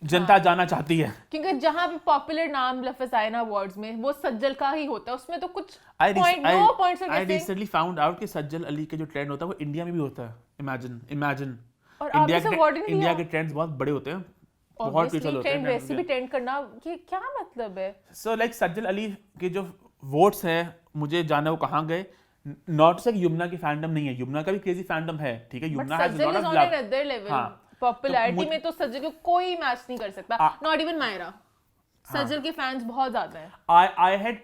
Speaker 1: जनता जाना चाहती है,
Speaker 2: क्योंकि जहां भी पॉपुलर नाम लफ्ज आए ना अवार्ड्स में, वो सज्जल का ही होता है, उसमें तो कुछ points
Speaker 1: I recently found out कि सज्जल अली के जो ट्रेंड होता है वो इंडिया में भी होता है, इमेजिन
Speaker 2: और
Speaker 1: इंडिया के ट्रेंड्स बहुत बड़े होते हैं, बहुत क्रूशियल होते हैं,
Speaker 2: वैसे भी ट्रेंड करना, ये क्या मतलब है?
Speaker 1: सो लाइक सज्जल अली के जो वोट्स हैं, मुझे जाना वो कहां गए, नॉट से यमुना की फैंडम नहीं है, यमुना का भी क्रेजी फैंडम है, ठीक है, Yamuna has lot of love,
Speaker 2: popularity में तो सज्जल को कोई मैच नहीं कर सकता, नॉट इवन मायरा। सज्जल के फैंस बहुत ज्यादा हैं।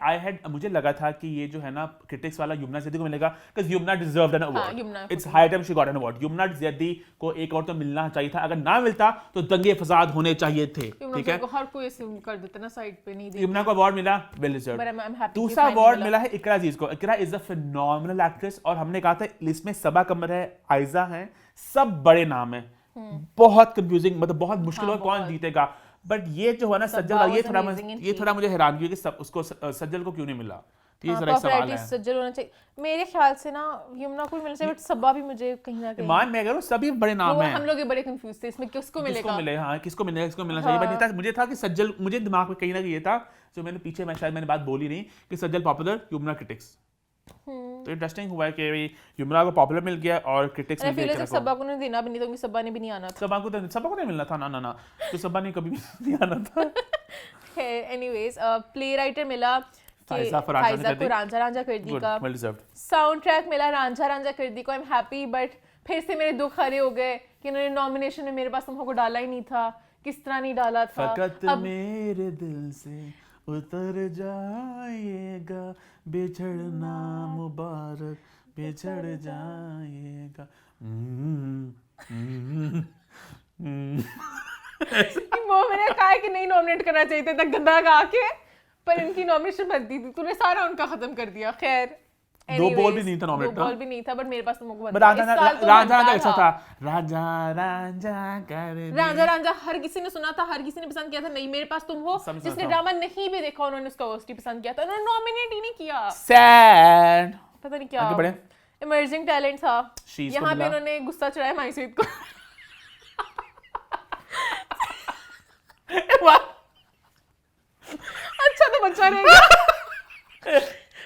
Speaker 1: I had मुझे लगा था कि ये जो है ना क्रिटिक्स वाला यमुना ज़ैदी को मिलेगा, because Yamuna deserved an award.
Speaker 2: Yamuna
Speaker 1: It's high time she got an award. Yamuna Zaidi को एक और तो मिलना चाहिए था, अगर ना मिलता तो दंगे फसाद होने चाहिए थे, ठीक है।
Speaker 2: हर कोई ऐसे कर देता ना, साइड पे नहीं देता।
Speaker 1: यमुना को अवार्ड मिला, well deserved.
Speaker 2: But I'm happy
Speaker 1: दूसरा अवार्ड मिला है इकरा अजीज को। इकरा इज अ फिनोमिनल एक्ट्रेस, और हमने कहा था लिस्ट में सबा कमर है, आयजा है, सब बड़े नाम है। बहुत कंफ्यूजिंग, मतलब बहुत मुश्किल है कौन जीतेगा। बट ये जो है ना सज्जल वाला, ये थोड़ा मुझे हैरान किया कि सब उसको सज्जल को क्यों नहीं मिला। तो ये जरा एक सवाल है।
Speaker 2: सज्जल होना चाहिए मेरे ख्याल से ना, यमुना को मिलना चाहिए, बट सबा भी मुझे कहीं ना कहीं
Speaker 1: मान मैं कह रहा हूं सभी बड़े नाम हैं।
Speaker 2: हम लोग ये बड़े कंफ्यूज थे इसमें किसको मिलेगा,
Speaker 1: हाँ किसको मिलेगा, किसको मिलना चाहिए। बट मुझे था कि सज्जल, मुझे दिमाग में कहीं ना कहीं ये था, जो मैंने पीछे मैं शायद मैंने बात बोली नहीं, कि सज्जल पॉपुलर, यमुना क्रिटिक्स। तो इंटरेस्टिंग हुआ है कि यमुना को पॉपुलर मिल गया और क्रिटिक्स मिल गया।
Speaker 2: सबा को नहीं देना भी नहीं था, क्योंकि सबा ने भी नहीं आना था।
Speaker 1: सबा को नहीं मिलना था, ना तो सबा ने कभी भी नहीं आना था।
Speaker 2: एनीवेज प्ले राइटर मिला
Speaker 1: फाइजा को
Speaker 2: रांझा रांझा कर दी का। साउंड ट्रैक मिला रांझा रांझा कर दी को। आई एम हैप्पी, बट फिर से मेरे दुख हरे हो गए कि उन्होंने नॉमिनेशन में मेरे पास तुमको डाला ही नहीं था। किस तरह नहीं डाला था।
Speaker 1: फकत मेरे दिल से उतर जाएगा, बिछड़ना मुबारक बिछड़ जाएगा।
Speaker 2: वो मैंने कहा कि नहीं नॉमिनेट करना चाहिए था, गंदा गा के, पर इनकी नॉमिनेशन बनती थी, तूने सारा उनका खत्म कर दिया। खैर
Speaker 1: दो बॉल भी नहीं था नॉमिनेट,
Speaker 2: दो बॉल भी नहीं था, बट मेरे पास तुमको
Speaker 1: रांझा अच्छा था। रांझा
Speaker 2: रांझा हर किसी ने सुना था, हर किसी ने पसंद किया था। नहीं, मेरे पास तुम हो, जिसने ड्रामा नहीं भी देखा उन्होंने उसका वर्स्ट पसंद किया था, उन्होंने नॉमिनेट ही नहीं किया।
Speaker 1: सैड,
Speaker 2: पता नहीं क्या इमर्जिंग टैलेंट था। यहाँ पे उन्होंने गुस्सा चढ़ाया माइसेद को। अच्छा तो बच्चा रहेगा।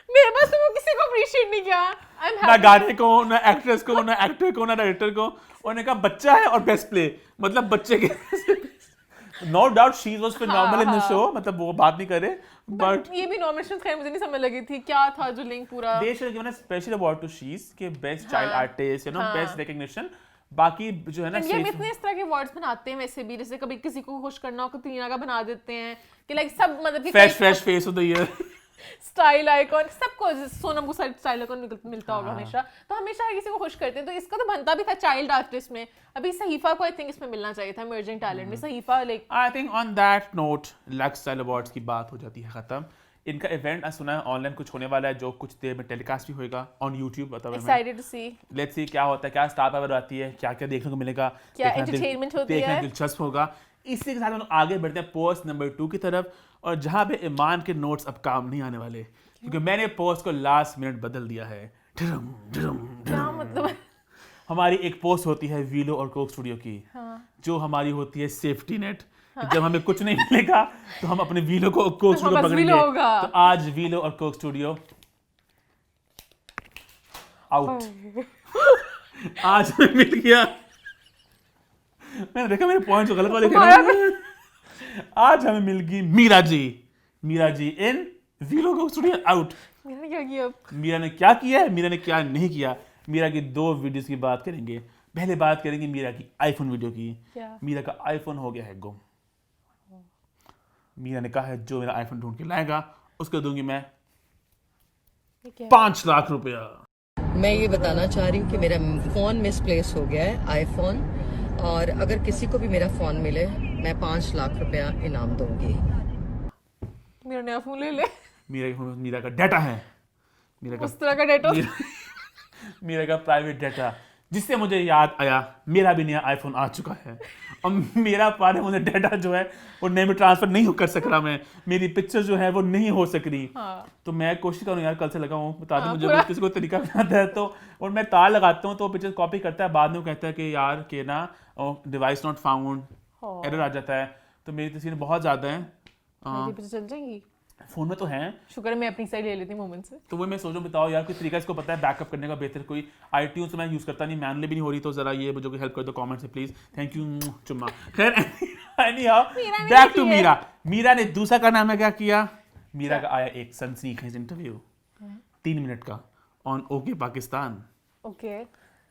Speaker 2: मेरे पास तो वो किसी को अप्रिशिएट नहीं किया।
Speaker 1: ना गाने को, ना एक्ट्रेस को, ना एक्टर को, ना डायरेक्टर को। उन्होंने कहा बच्चा है और बेस्ट प्ले, मतलब बच्चे के। No doubt she was phenomenal in the show, मतलब वो बात नहीं करे, बट
Speaker 2: ये भी नॉमिनेशन खैर मुझे नहीं समझ लगी थी क्या था जो लिंक पूरा।
Speaker 1: They should given a special award to शीज के best child artist, you know, best recognition. बाकी जो है ना
Speaker 2: ये इतने इस तरह के अवार्ड्स बनाते हैं वैसे भी, जैसे कभी किसी को खुश करना हो कतरीना का बना देते हैं कि लाइक सब मतलब कि
Speaker 1: fresh face of the year,
Speaker 2: style icon, सबको सोनम को स्टाइल आइकॉन मिलता होगा हमेशा, तो हमेशा किसी को खुश करते हैं। तो इसका तो बनता भी था चाइल्ड आर्टिस्ट में। अभी सहीफा को आई थिंक इसमें मिलना चाहिए था, इमर्जिंग टैलेंट में। Sahifa like
Speaker 1: I think on that note Lux style awards की बात हो जाती है खत्म। इनका इवेंट सुना है ऑनलाइन कुछ होने वाला है, जो कुछ देर में टेलीकास्ट भी होगा on YouTube.
Speaker 2: Excited to see,
Speaker 1: let's see क्या होता है, क्या स्टार पावर आती है, क्या क्या देखने को मिलेगा,
Speaker 2: क्या एंटरटेनमेंट होती है,
Speaker 1: देखना दिलचस्प होगा। इसी के साथ हम आगे बढ़ते हैं पोस्ट नंबर 2 की तरफ, और जहां पे ईमान के नोट्स अब काम नहीं आने वाले, क्योंकि मैंने पोस्ट को लास्ट मिनट बदल दिया है।
Speaker 2: क्या मतलब?
Speaker 1: हमारी एक पोस्ट होती है वीलो और कोक स्टूडियो की, जो हमारी होती है सेफ्टी नेट। जब हमें कुछ नहीं मिलेगा तो हम अपने वीलो को कोक स्टूडियो पकड़ेंगे। तो आज वीलो और कोक स्टूडियो आउट। आज हमें मिल गया, मैंने देखा मेरे पॉइंट्स गलत वाले थे। आज हमें मिल गई मीरा जी इन वीलो कोक स्टूडियो आउट।
Speaker 2: मीरा क्या किया?
Speaker 1: मीरा ने क्या किया है, मीरा ने क्या नहीं किया। मीरा की 2 वीडियोस की बात करेंगे। पहले बात करेंगे मीरा की आईफोन वीडियो की। मीरा का आईफोन हो गया है गुम। मीरा ने कहा है जो मेरा आईफोन ढूंढ के लाएगा उसको दूंगी मैं 5 लाख रुपया।
Speaker 3: मैं ये बताना चाह रही हूँ कि मेरा फोन मिसप्लेस हो गया है, आईफोन, और अगर किसी को भी मेरा फोन मिले मैं 5 लाख रुपया इनाम दूंगी।
Speaker 2: मेरा नया फोन ले ले।
Speaker 1: मीरा का डाटा है,
Speaker 2: उस तरह का डाटा,
Speaker 1: मीरा का प्राइवेट डाटा, जिससे मुझे याद आया मेरा भी नया आईफोन आ चुका है और मेरा पाने मुझे डाटा जो है वो नए में ट्रांसफर नहीं कर सक रहा, मैं मेरी पिक्चर जो है वो नहीं हो सक रही। तो मैं कोशिश करूँ यार, कल से लगा हूँ, बता दूँ मुझे किसी को तरीका आता है तो, और मैं तार लगाता हूँ तो पिक्चर कॉपी करता है, बाद में वो कहता है कि यार के ना डिवाइस नॉट फाउंड, एरर आ जाता है। तो मेरी तस्वीरें बहुत ज़्यादा हैं,
Speaker 2: चल जाएंगी
Speaker 1: फोन में तो हैं।
Speaker 2: शुक्र है मैं अपनी साइड ले लेती हूँ मोमेंट से।
Speaker 1: तो वो मैं सोचूं बताओ यार कोई तरीका इसको पता है बैकअप करने का बेहतर, कोई iTunes तो मैं यूज़ करता नहीं, मैनुअली भी नहीं हो रही, तो ज़रा ये मुझे कोई हेल्प कर दो कमेंट से प्लीज़, थैंक यू चुम्मा। खैर anyhow back to Meera. Meera ने दूसरा का नाम है क्या किया, मीरा का आया एक सनसनीखेज इंटरव्यू 3 मिनट का on okay Pakistan.
Speaker 2: Okay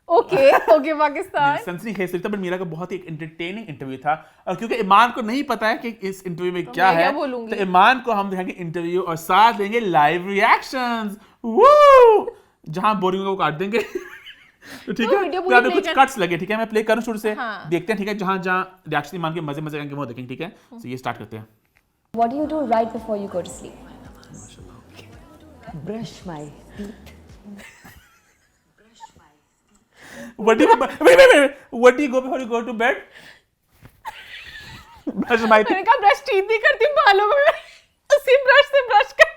Speaker 2: okay Pakistan.
Speaker 1: सनसनी खेज था, बट मीरा का बहुत ही इंटरटेनिंग इंटरव्यू था। और क्योंकि ईमान को नहीं पता है कि इस इंटरव्यू में क्या
Speaker 2: मैं
Speaker 1: है,
Speaker 2: क्या बोलूंगी?
Speaker 1: तो ईमान को हम देंगे इंटरव्यू और साथ देंगे लाइव रिएक्शंस। वो जहां बोरिंग को काट देंगे। तो ठीक
Speaker 2: तो
Speaker 1: है,
Speaker 2: वीडियो
Speaker 1: तो
Speaker 2: पूरी
Speaker 1: आपने
Speaker 2: play
Speaker 1: कुछ
Speaker 2: कर-
Speaker 1: कट्स लगे, ठीक है, मैं प्ले करूं शुरू से।
Speaker 2: हाँ।
Speaker 1: देखते हैं, ठीक है, जहां जहां रिएक्शन ईमान के मजे मजे आएंगे वो देखेंगे, ठीक है। तो ये स्टार्ट करते हैं।
Speaker 4: What do you do right before you go to sleep?
Speaker 3: Brush my teeth.
Speaker 1: What do you wait. What do you go before you go to bed? Brush my teeth.
Speaker 2: मैंने कहा ब्रश टीथ नहीं करती बालों में, उसी brush से brush कर।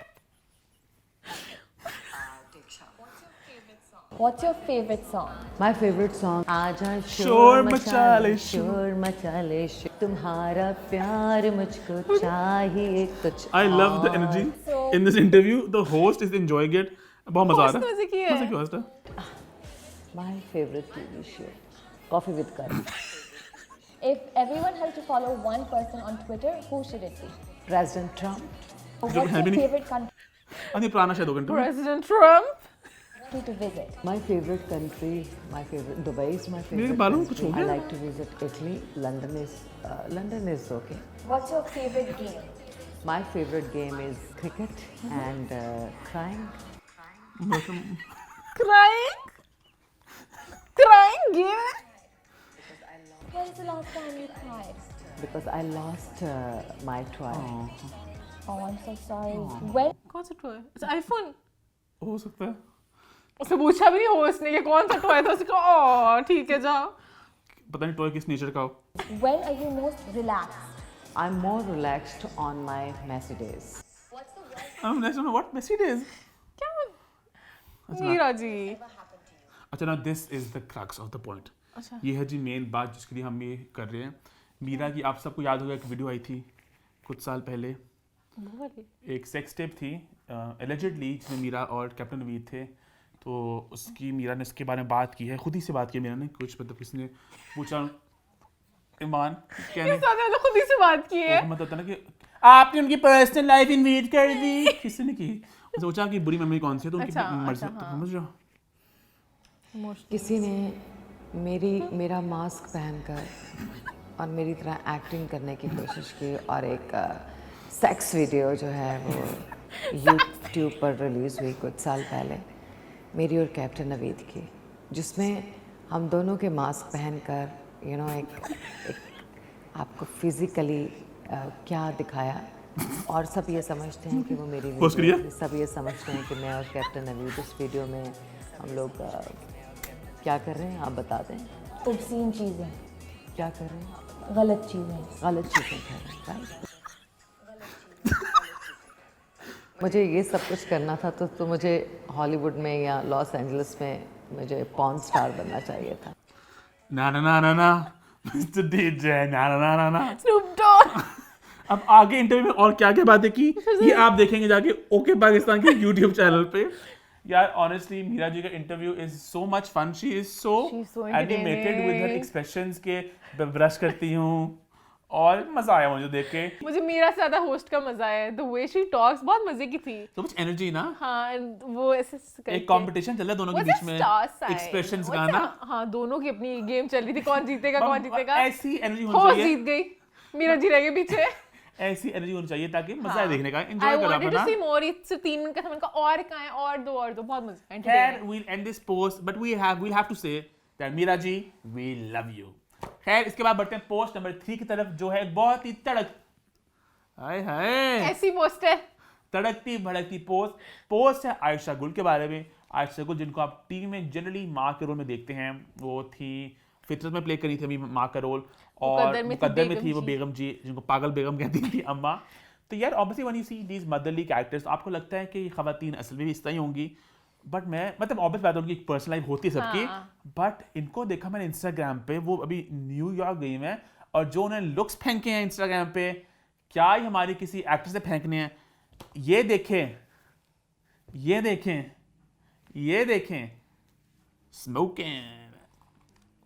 Speaker 4: What's your favorite song?
Speaker 3: My favorite song. आजा
Speaker 1: शोर मचा ले,
Speaker 3: शोर मचा ले, तुम्हारा प्यार मुझको चाहिए कुछ।
Speaker 1: I love the energy in this interview. The host is enjoying it. बहुत मजा आ रहा है।
Speaker 2: मजे की है।
Speaker 1: मजे की host है।
Speaker 3: My favorite TV show. Coffee with Karan.
Speaker 4: If everyone had to follow one person on Twitter, who should it be?
Speaker 3: President Trump.
Speaker 4: What's
Speaker 1: है
Speaker 4: your
Speaker 1: भी नहीं।
Speaker 4: favorite
Speaker 1: अभी पुराना शायद होगा interview.
Speaker 2: President Trump.
Speaker 4: country to visit?
Speaker 3: My favorite country, my favorite Dubai is my favorite.
Speaker 1: मेरे बालों में कुछ
Speaker 3: country.
Speaker 1: हो
Speaker 3: I
Speaker 1: गया?
Speaker 3: like to visit Italy. London is okay.
Speaker 4: What's your favorite game?
Speaker 3: My favorite game is cricket and crying.
Speaker 2: Crying game.
Speaker 4: When's the last time you cried?
Speaker 3: Because I lost my toy.
Speaker 4: Oh, I'm so sorry. When
Speaker 2: कौन सा toy? अच्छा iPhone.
Speaker 1: हो सकता है।
Speaker 2: उससे पूछा भी नहीं होस्ट ने कि कौन सा टॉय था, उसने कहा ओ ठीक है जाओ।
Speaker 1: पता नहीं टॉय किस नेचर का हो।
Speaker 4: when are you most relaxed?
Speaker 3: I'm more relaxed on my messy days.
Speaker 1: I'm next on what messy days.
Speaker 2: Meera ji.
Speaker 1: अच्छा ना, this is the crux of the point.
Speaker 2: अच्छा।
Speaker 1: ये है जी मेन बात जिसके लिए हम ये कर रहे हैं। मीरा की, आप सबको याद होगा, एक वीडियो आई थी कुछ साल पहले, एक सेक्स टेप थी एलिजिडली, जिसमें मीरा और कैप्टन नवीद थे। तो उसकी मीरा ने इसके बारे में बात की है, खुद ही से बात की है मीरा ने। कुछ मतलब किसी ने पूछा, ईमान कहने
Speaker 2: किस ने खुद ही से बात की है।
Speaker 1: मतलब होता ना कि आपने उनकी पर्सनल लाइफ इन्वेट कर दी, किसी ने की। सोचा कि बुरी मेमोरी कौन सी है, तो उनकी
Speaker 2: अच्छा,
Speaker 1: मर्जी,
Speaker 2: अच्छा,
Speaker 1: तो
Speaker 2: हाँ।
Speaker 1: समझ रहे हो।
Speaker 3: किसी ने मेरा मास्क पहनकर और मेरी तरह एक्टिंग करने की कोशिश की और एक सेक्स वीडियो जो है वो यूट्यूब पर रिलीज़ हुई कुछ साल पहले, मेरी और कैप्टन नवीद की, जिसमें हम दोनों के मास्क पहनकर एक आपको फिज़िकली क्या दिखाया, और सब ये समझते हैं कि वो मेरी
Speaker 1: पोस्ट करिए।
Speaker 3: वीडियो, सब ये समझते हैं कि मैं और कैप्टन नवीद उस वीडियो में हम लोग क्या कर रहे हैं, आप बता दें।
Speaker 4: Obscene चीजें,
Speaker 3: क्या कर रहे हैं?
Speaker 4: गलत चीजें।
Speaker 3: गलत चीज़ें कर रहे हैं, राइट। मुझे ये सब कुछ करना था तो मुझे हॉलीवुड में या लॉस एंजलिस में मुझे पॉर्न स्टार बनना चाहिए था।
Speaker 1: ना ना ना ना ना मिस्टर डीजे, ना ना ना ना ना।
Speaker 2: Snoop Dogg.
Speaker 1: अब आगे इंटरव्यू में और क्या क्या बातें की, ये आप देखेंगे जाके ओके पाकिस्तान के यूट्यूब चैनल पे। यार ऑनेस्टली मीरा जी का interview is so much fun. She is so
Speaker 2: She's so
Speaker 1: animated with her
Speaker 2: entertaining.
Speaker 1: Expressions के, ब्रश करती हूँ और मजा आया मुझे देख के।
Speaker 2: मुझे मीरा से ज्यादा होस्ट का मजा आया। द वे शी टॉक्स बहुत मजे की थी।
Speaker 1: तो कुछ एनर्जी ना,
Speaker 2: हाँ and वो ऐसे करके।
Speaker 1: एक कंपटीशन चल रहा है दोनों के बीच में एक्सप्रेशंस का ना।
Speaker 2: हाँ दोनों की अपनी गेम चल रही थी, कौन जीतेगा कौन जीतेगा।
Speaker 1: ऐसी एनर्जी होनी
Speaker 2: होस्ट
Speaker 1: चाहिए,
Speaker 2: जीत गई, मीरा जी रह गए पीछे।
Speaker 1: ऐसी एनर्जी होनी चाहिए ताकि मजा आए देखने का,
Speaker 2: I
Speaker 1: एंजॉय करो
Speaker 2: wanted to
Speaker 1: अपना।
Speaker 2: see more। इससे 3 मिनट का था, मैंने कहा और कहाँ है, और दो बहुत मजा आया।
Speaker 1: खैर we'll end this post but we'll have to say that Meera ji we love you। खैर इसके बाद बढ़ते हैं पोस्ट नंबर 3 की तरफ, जो है बहुत ही हाय हाय
Speaker 2: ऐसी पोस्ट है।
Speaker 1: तड़कती भड़कती पोस्ट है आयशा गुल के बारे में। आयशा गुल जिनको आप टीवी में जनरली माँ के रोल में देखते हैं, वो थी फितरत में प्ले करी थी अभी माँ का रोल, और मुकद्दर में थी वो बेगम जी, जिनको पागल बेगम कहती थी अम्मा। तो यार obviously when you see these motherly characters, आपको लगता है कि खवातीन असल में भी इस तरह ही होंगी, बट मैं मतलब ऑब्वियस बात है उनकी पर्सनल लाइफ होती है सबकी। बट इनको देखा मैंने इंस्टाग्राम पे, वो अभी न्यूयॉर्क गई हैं और जो उन्हें लुक्स फेंके हैं इंस्टाग्राम पे, क्या ही हमारी किसी एक्टर से फेंकने हैं। ये देखें, ये देखें, ये देखें, स्मोकिंग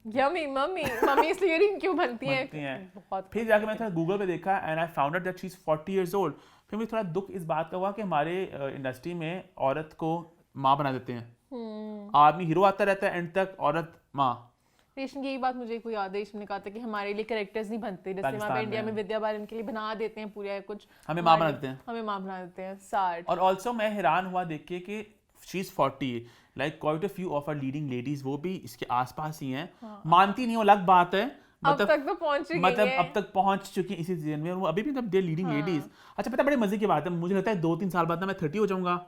Speaker 2: यम्मी मम्मी इसलिए नहीं क्यों बनती
Speaker 1: बनती
Speaker 2: हैं
Speaker 1: हैं।
Speaker 2: बहुत।
Speaker 1: फिर जाके मैं थोड़ा गूगल पे देखा and I found out that she is 40 years old. फिर मुझे थोड़ा दुख इस बात का हुआ कि हमारे इंडस्ट्री में औरत को माँ बना देते हैं। आदमी हीरो आता रहता है एंड तक, औरत माँ
Speaker 2: रेशम की यही बात मुझे कोई याद है, रेशम ने कहा था कि हमारे लिए कैरेक्टर्स नहीं बनते, जैसे वहाँ
Speaker 1: पाकिस्तान
Speaker 2: पे इंडिया
Speaker 1: में।
Speaker 2: में विद्या बालन के लिए बना देते हैं पूरा कुछ,
Speaker 1: हमें माँ बना देते हैं।
Speaker 2: हमें माँ बना देते हैं। सैड।
Speaker 1: और ऑल्सो मैं हैरान हुआ देख के कि she is 40, like quite a few of our leading ladies वो भी इसके आसपास ही हैं। मानती नहीं, वो अलग बात है,
Speaker 2: अब तक तो पहुंच चुकी
Speaker 1: मतलब
Speaker 2: है।
Speaker 1: अब तक पहुंच चुकी है इसी सीजन में, और वो अभी भी मतलब दे लीडिंग लेडीज। अच्छा पता है बड़े मजे की बात है, मुझे लगता है 2-3 साल बाद ना मैं 30 हो जाऊंगा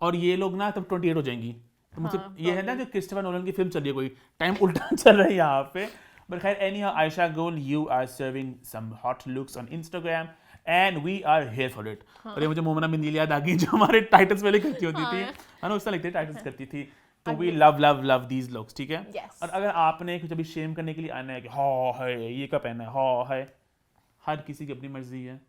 Speaker 1: और ये लोग ना तब 28 हो जाएंगी। तो मुझे ये है ना जो क्रिस्टोफर नोलन की फिल्म चल रही है, कोई टाइम उल्टा चल रहा है यहाँ पे। बट खैर anyhow Ayesha Gul, you are serving some hot looks on Instagram and we are here for it. और ये मुझे मोमना बिंदील याद आ गई जो हमारे टाइटल्स पहले करती होती थी, है ना, उससे लगते टाइटल्स करती थी। तो we love love love these looks, ठीक है।
Speaker 2: Yes.
Speaker 1: और अगर आपने कुछ अभी शेम करने के लिए आना है कि हाँ है ये क्या पहना है, हाँ है, हर किसी की अपनी मर्जी है,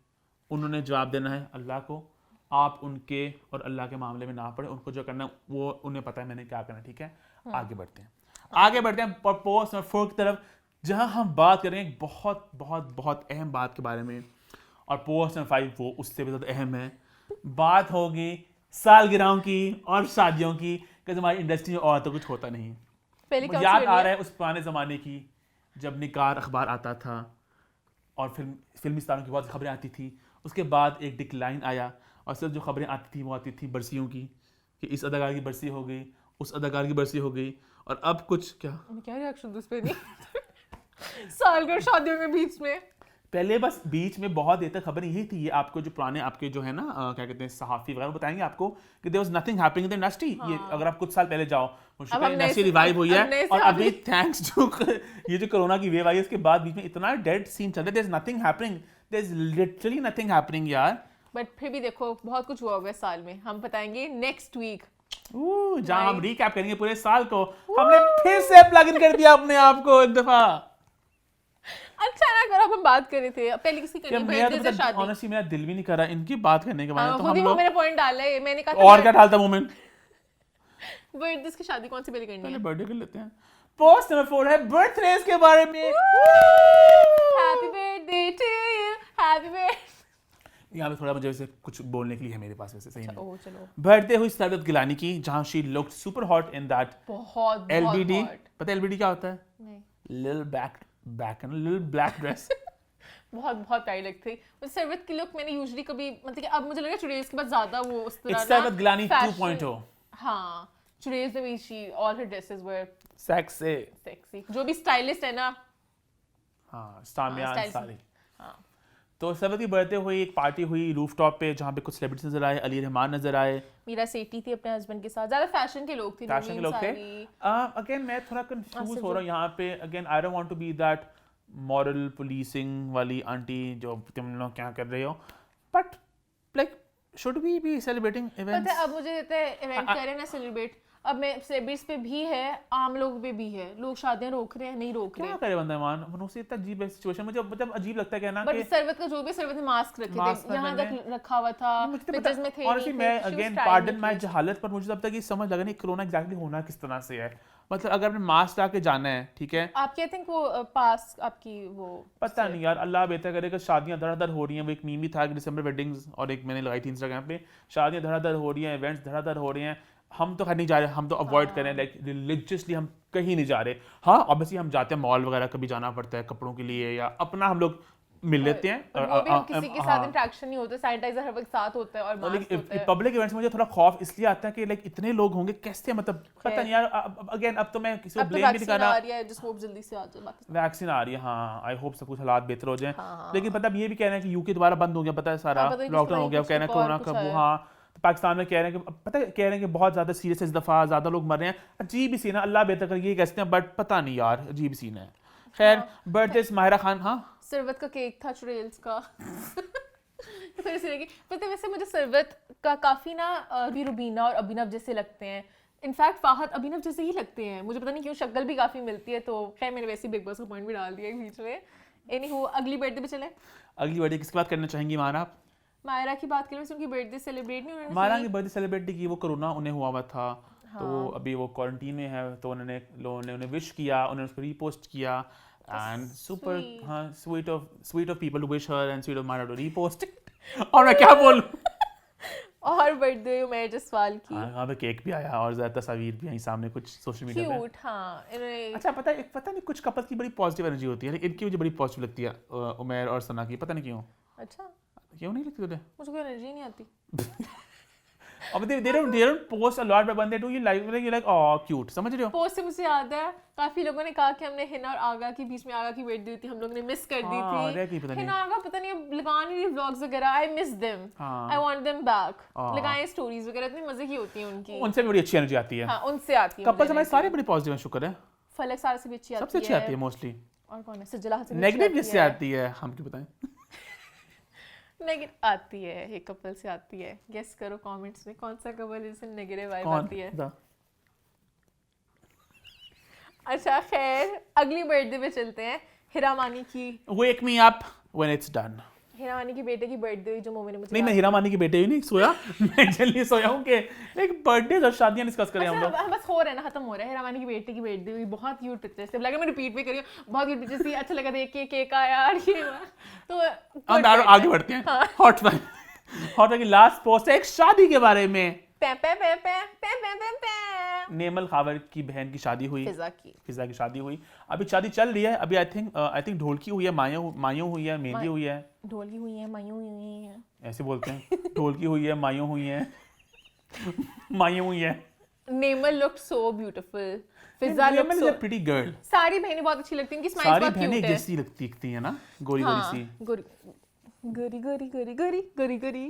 Speaker 1: उन्होंने जवाब देना है अल्लाह को। आप उनके और अल्लाह के मामले में ना पड़े, उनको जो करना है वो उन्हें पता है मैंने क्या करना है, ठीक है। आगे बढ़ते हैं, आगे बढ़ते हैं पोस्ट नंबर 4 की तरफ, जहां हम बात करेंगे एक बहुत बहुत बहुत अहम बात के बारे में। और पोस्ट नंबर 5 वो उससे भी ज़्यादा अहम है। बात होगी सालगिरहों की और शादियों की, कि हमारी इंडस्ट्री में और तो कुछ होता नहीं।
Speaker 2: पहले क्या
Speaker 1: याद आ रहा है उस पुराने ज़माने की जब निकार अखबार आता था और फिल्मी सितारों की बहुत खबरें आती थी, उसके बाद एक डिक्लाइन आया और सिर्फ जो खबरें आती थी वो आती थी बरसियों की, कि इस अदाकार की बरसी हो गई, उस अदाकार की बरसी हो गई। और अब कुछ क्या
Speaker 2: रिएक्शन उस पे नहीं सालगिरह शादियों के बीच में
Speaker 1: पहले बस बीच में बहुत देर तक खबर यही थी, ये आपको जो पुराने आपके जो है ना क्या कहते हैं सहाफ़ी वगैरह बताएंगे आपको कि there was nothing happening in the industry. ये अगर आप कुछ साल पहले जाओ, इंडस्ट्री रिवाइव हुई है और अभी थैंक्स टू ये जो कोरोना की वेव आई है उसके बाद बीच में इतना डेड सीन चल रहा है, there is nothing happening, there is literally nothing happening यार।
Speaker 2: बट फिर भी देखो बहुत कुछ हुआ होगा इस साल में, हम बताएंगे नेक्स्ट वीक
Speaker 1: जहां हम रिकैप करेंगे पूरे साल को। हमने फिर से प्लग इन कर दिया अपने आप को एक दफा।
Speaker 2: अच्छा ना करो, अब हम बात कर रहे थे पहले किसकी करनी है, बर्थडे से शादी।
Speaker 1: ऑनेस्टली मेरा दिल भी नहीं कर रहा इनकी बात करने के बाद, तो
Speaker 2: खुद
Speaker 1: हम
Speaker 2: ही
Speaker 1: लोग
Speaker 2: मेरा पॉइंट डाला है, मैंने कहा
Speaker 1: और क्या डालता मोमेंट,
Speaker 2: बर्थडे की शादी कौन सी पहले करनी
Speaker 1: पहले
Speaker 2: है।
Speaker 1: बर्थडे कर लेते हैं। पोस्ट नंबर 4 है बर्थडेज के बारे में।
Speaker 2: Happy birthday to you, happy birthday.
Speaker 1: यहाँ पे थोड़ा मुझे वैसे कुछ बोलने के लिए है मेरे पास, वैसे सही नहीं।
Speaker 2: ओह चलो,
Speaker 1: बर्थडे हुई सरदत गिलानी की, जहाँ she looked super hot in that
Speaker 2: बहुत
Speaker 1: LBD।
Speaker 2: hot।
Speaker 1: पता है LBD क्या होता है?
Speaker 2: नहीं
Speaker 1: लिटिल ब्लैक ड्रेस।
Speaker 2: बहुत प्यारी लगती थी मुझे सरवत की लुक। मैंने यूजुअली कभी मतलब कि अब मुझे लग रहा है चुड़ैल्स के बाद ज्यादा वो उस तरह
Speaker 1: इट्स सरदत गिलानी
Speaker 2: fashion-
Speaker 1: 2.0।
Speaker 2: हाँ, चुड़ैल्स में भी she all her dresses were
Speaker 1: sexy.
Speaker 2: Sexy, जो भी स्टाइलिस्ट है ना।
Speaker 1: हाँ, सामिया
Speaker 2: हाँ,
Speaker 1: अंसारी।
Speaker 2: हाँ
Speaker 1: तो सरदत की बर्थडे हुई, एक पार्टी हुई रूफटॉप पे जहाँ पे कुछ सेलिब्रिटीज नजर आए, अली रहमान नजर आए,
Speaker 2: मीरा सेठी थी अपने हस्बैंड के साथ, ज्यादा फैशन के लोग थे,
Speaker 1: फैशन के लोग थे। अगेन मैं थोड़ा कंफ्यूज हो रहा हूँ यहाँ पे। Again I don't want to be that moral policing वाली आंटी जो तुम लोग क्या कर रहे हो, but like should we be celebrating events?
Speaker 2: पता है अब मुझे कहते हैं इवेंट करें ना सेलिब्रेट, अब मैं सेलिब्रिटीज पे भी है, आम लोग पे भी है, लोग शादियां रोक रहे हैं, नहीं रोक रहे
Speaker 1: क्या करे बंदा मान मनोसे इतना अजीब है सिचुएशन। मुझे मतलब अजीब लगता है कहना
Speaker 2: बट
Speaker 1: कि
Speaker 2: सरवत का जो भी सरवत ने मास्क रखे
Speaker 1: मास्क
Speaker 2: थे, यहाँ
Speaker 1: मैंने-
Speaker 2: तक रखा हुआ था,
Speaker 1: मुझे तो
Speaker 2: पिक्चर्स में थे
Speaker 1: ऑनेस्टली
Speaker 2: नहीं
Speaker 1: मैं
Speaker 2: थे, she was
Speaker 1: again
Speaker 2: trying
Speaker 1: pardon
Speaker 2: at
Speaker 1: my
Speaker 2: least।
Speaker 1: जहालत, पर मुझे तब तक ये समझ लगा नहीं कोरोना एग्जैक्टली होना किस तरह से है। मतलब अगर आपने मास्क लगा के जाना है, ठीक है,
Speaker 2: आपके आई थिंक वो पास आपकी वो
Speaker 1: पता नहीं यार, अल्लाह बेहतर करे कि शादियां धड़ाधड़ हो रही हैं। वो एक मीम भी था कि दिसंबर वेडिंग्स, और एक मैंने लगाई थी इंस्टाग्राम पे, शादियां धड़ाधड़ हो रही हैं, इवेंट्स धड़ाधड़ हो रहे हैं, हम तो नहीं जा रहे, हम तो अवॉइड करें, लाइक रिलीजियसली हम कहीं नहीं जा रहे। हाँ ऑब्वियसली हम जाते हैं मॉल वगैरह, कभी जाना पड़ता है कपड़ों के लिए, या अपना हम लोग मिल लेते हैं।
Speaker 2: और वो भी हम किसी के साथ इंटरेक्शन नहीं होता, सैनिटाइजर हर वक्त साथ होता है और मास्क होता है।
Speaker 1: पब्लिक इवेंट्स में मुझे थोड़ा खौफ इसलिए आता है कि लाइक इतने लोग होंगे कैसे, मतलब पता नहीं यार। अगेन अब तो मैं किसी को
Speaker 2: अब तो
Speaker 1: ब्लेम भी नहीं
Speaker 2: वैक्सीन
Speaker 1: कर
Speaker 2: आ
Speaker 1: रहा,
Speaker 2: रही है, जिस होप जल्दी से आ जाए बाकी।
Speaker 1: वैक्सीन आ रही है, हाँ आई होप सब कुछ हालात बेहतर हो जाए। लेकिन पता ये भी कह रहे हैं कि यूके दोबारा बंद हो गया, पता है सारा
Speaker 2: पता नहीं कुछ
Speaker 1: लॉकडाउन हो गया,
Speaker 2: कुछ
Speaker 1: कह रहे हैं
Speaker 2: और
Speaker 1: कोरोना
Speaker 2: कुछ
Speaker 1: का वो।
Speaker 2: है।
Speaker 1: हाँ तो पाकिस्तान में कह रहे हैं कि पता है कह रहे हैं कि बहुत ज्यादा सीरियस है इस दफा, ज्यादा लोग मर रहे हैं। अजीब ही सीन है, अल्लाह बेहतर कर ये कहते हैं, बट पता नहीं यार अजीब सीन है। खैर बर्थडे माहिरा खान, हाँ
Speaker 2: सरवत का केक था चुड़ैल्स का तो फिर इसी पता है वैसे मुझे सरवत का काफी ना भी रुबीना और अभिनव जैसे लगते हैं। इनफैक्ट फाहद अभिनव जैसे ही लगते हैं, मुझे पता नहीं क्यों, शक्ल भी काफी मिलती है। तो खैर मैंने वैसे बिग बॉस का पॉइंट भी डाल दिया बीच में। एनीहू अगली बर्थडे पे चले।
Speaker 1: अगली बर्थडे किसकी बात करना चाहेंगी मारा आप?
Speaker 2: मायरा की बात करें, वैसे उनकी बर्थडे सेलिब्रेट नहीं उन्होंने
Speaker 1: मारा
Speaker 2: की।
Speaker 1: की बर्थडे सेलिब्रेट की, वो कोरोना उन्हें हुआ हुआ था, तो अभी वो क्वारंटीन में है, तो उन्होंने लोगों ने उन्हें विश किया, उन्होंने उसको रीपोस्ट किया, एंड सुपर
Speaker 2: sweet.
Speaker 1: हाँ sweet of people to wish her and sweet of Mawra to repost और मैं क्या बोलूं
Speaker 2: और बर्थडे उमैर जसवाल की
Speaker 1: वहाँ पे केक भी आया और ज़्यादा तस्वीर भी आई सामने कुछ सोशल मीडिया पे।
Speaker 2: क्यूट। हाँ इन्होंने
Speaker 1: अच्छा पता नहीं कुछ कपल्स की बड़ी पॉजिटिव एनर्जी होती है, लेकिन इनकी मुझे बड़ी पॉजिटिव लगती है, उमैर और सना की, पता नहीं क्यों।
Speaker 2: अच्छा
Speaker 1: क्यों नहीं लगती तुझे?
Speaker 2: मुझे कोई एनर्जी नहीं आती।
Speaker 1: अब they don't post a lot, but when they do, you're like oh cute, समझ रहे हो?
Speaker 2: पोस्ट से मुझे याद है काफी लोगों ने कहा कि हमने हिना और आगा के बीच में, आगा की बर्थडे हुई थी, हम लोग ने मिस कर दी
Speaker 1: हाँ, रह गई
Speaker 2: थी।
Speaker 1: पता नहीं।
Speaker 2: हिना आगा पता नहीं अब लगा नहीं रही व्लॉग्स वगैरह, आई मिस देम,
Speaker 1: हाँ।
Speaker 2: I want them back.
Speaker 1: हाँ।
Speaker 2: लगाएं स्टोरीज वगैरह, इतनी मजे की होती हैं उनकी।
Speaker 1: उनसे भी बड़ी अच्छी एनर्जी आती है।
Speaker 2: हाँ उनसे आती है
Speaker 1: कपल्स
Speaker 2: मुझे
Speaker 1: हमारे
Speaker 2: energy।
Speaker 1: सारे बड़े पॉजिटिव हैं, शुक्र है।
Speaker 2: फलक सारा से भी अच्छी आती है।
Speaker 1: सबसे अच्छी आती है मोस्टली।
Speaker 2: और कौन है? सज्जला हसन भी
Speaker 1: नेगेटिव
Speaker 2: अच्छी
Speaker 1: किससे आती है, हम क्यों बताएं?
Speaker 2: नेगेटिव आती है, एक कपल से आती है। गेस करो कमेंट्स में कौन सा कपल जिससे नेगेटिव वाइब
Speaker 1: कौन?
Speaker 2: आती है।
Speaker 1: बता।
Speaker 2: अच्छा खैर अगली बर्थडे पे चलते हैं। हिरामानी की,
Speaker 1: Wake me up when it's done।
Speaker 2: हिरामानी के बेटे की बर्थडे हुई जो मोमे ने मुझे
Speaker 1: नहीं, मैं हीरा मानी की बेटे ही नहीं सोया, मैं जल्दी सोया हूँ कि एक बर्थडे और शादियां डिस्कस करें हम लोग।
Speaker 2: बस हो रहा है ना, खत्म हो रहा है। हिरामानी की बेटे की बर्थडे हुई, बहुत क्यूट पिक्चर्स थे। लगा मैं रिपीट भी करी हूँ, बहुत क्यूट पिक्चर्स थी, अच्छा लगा देख के केक आया यार ये हुआ। तो
Speaker 1: हम आगे बढ़ते हैं। हॉट की लास्ट पोस्ट है एक शादी के बारे में।
Speaker 2: पे पे पे पे पे पे पे पे
Speaker 1: नेमल खावर की बहन की शादी हुई,
Speaker 2: फिजा की।
Speaker 1: फिजा की शादी हुई। अभी शादी चल रही है, अभी आई थिंक ढोलकी हुई है, मायूं हुई है, मेहंदी हुई है,
Speaker 2: ढोलकी हुई है, मायूं हुई है।
Speaker 1: ऐसे बोलते हैं। ढोलकी हुई है, मायूं हुई है, मायूं हुई है।
Speaker 2: नेमल लुक्ड सो ब्यूटीफुल, फिजा लुक्ड सो,
Speaker 1: प्रीटी गर्ल।
Speaker 2: सारी बहनें बहुत अच्छी लगती हैं, उनकी स्माइल
Speaker 1: सारी
Speaker 2: बहुत
Speaker 1: बहनें
Speaker 2: क्यूट है।
Speaker 1: जैसी दिखती है ना, गोरी गोरी सी।
Speaker 2: गोरी गोरी गोरी गोरी गोरी गोरी गोरी।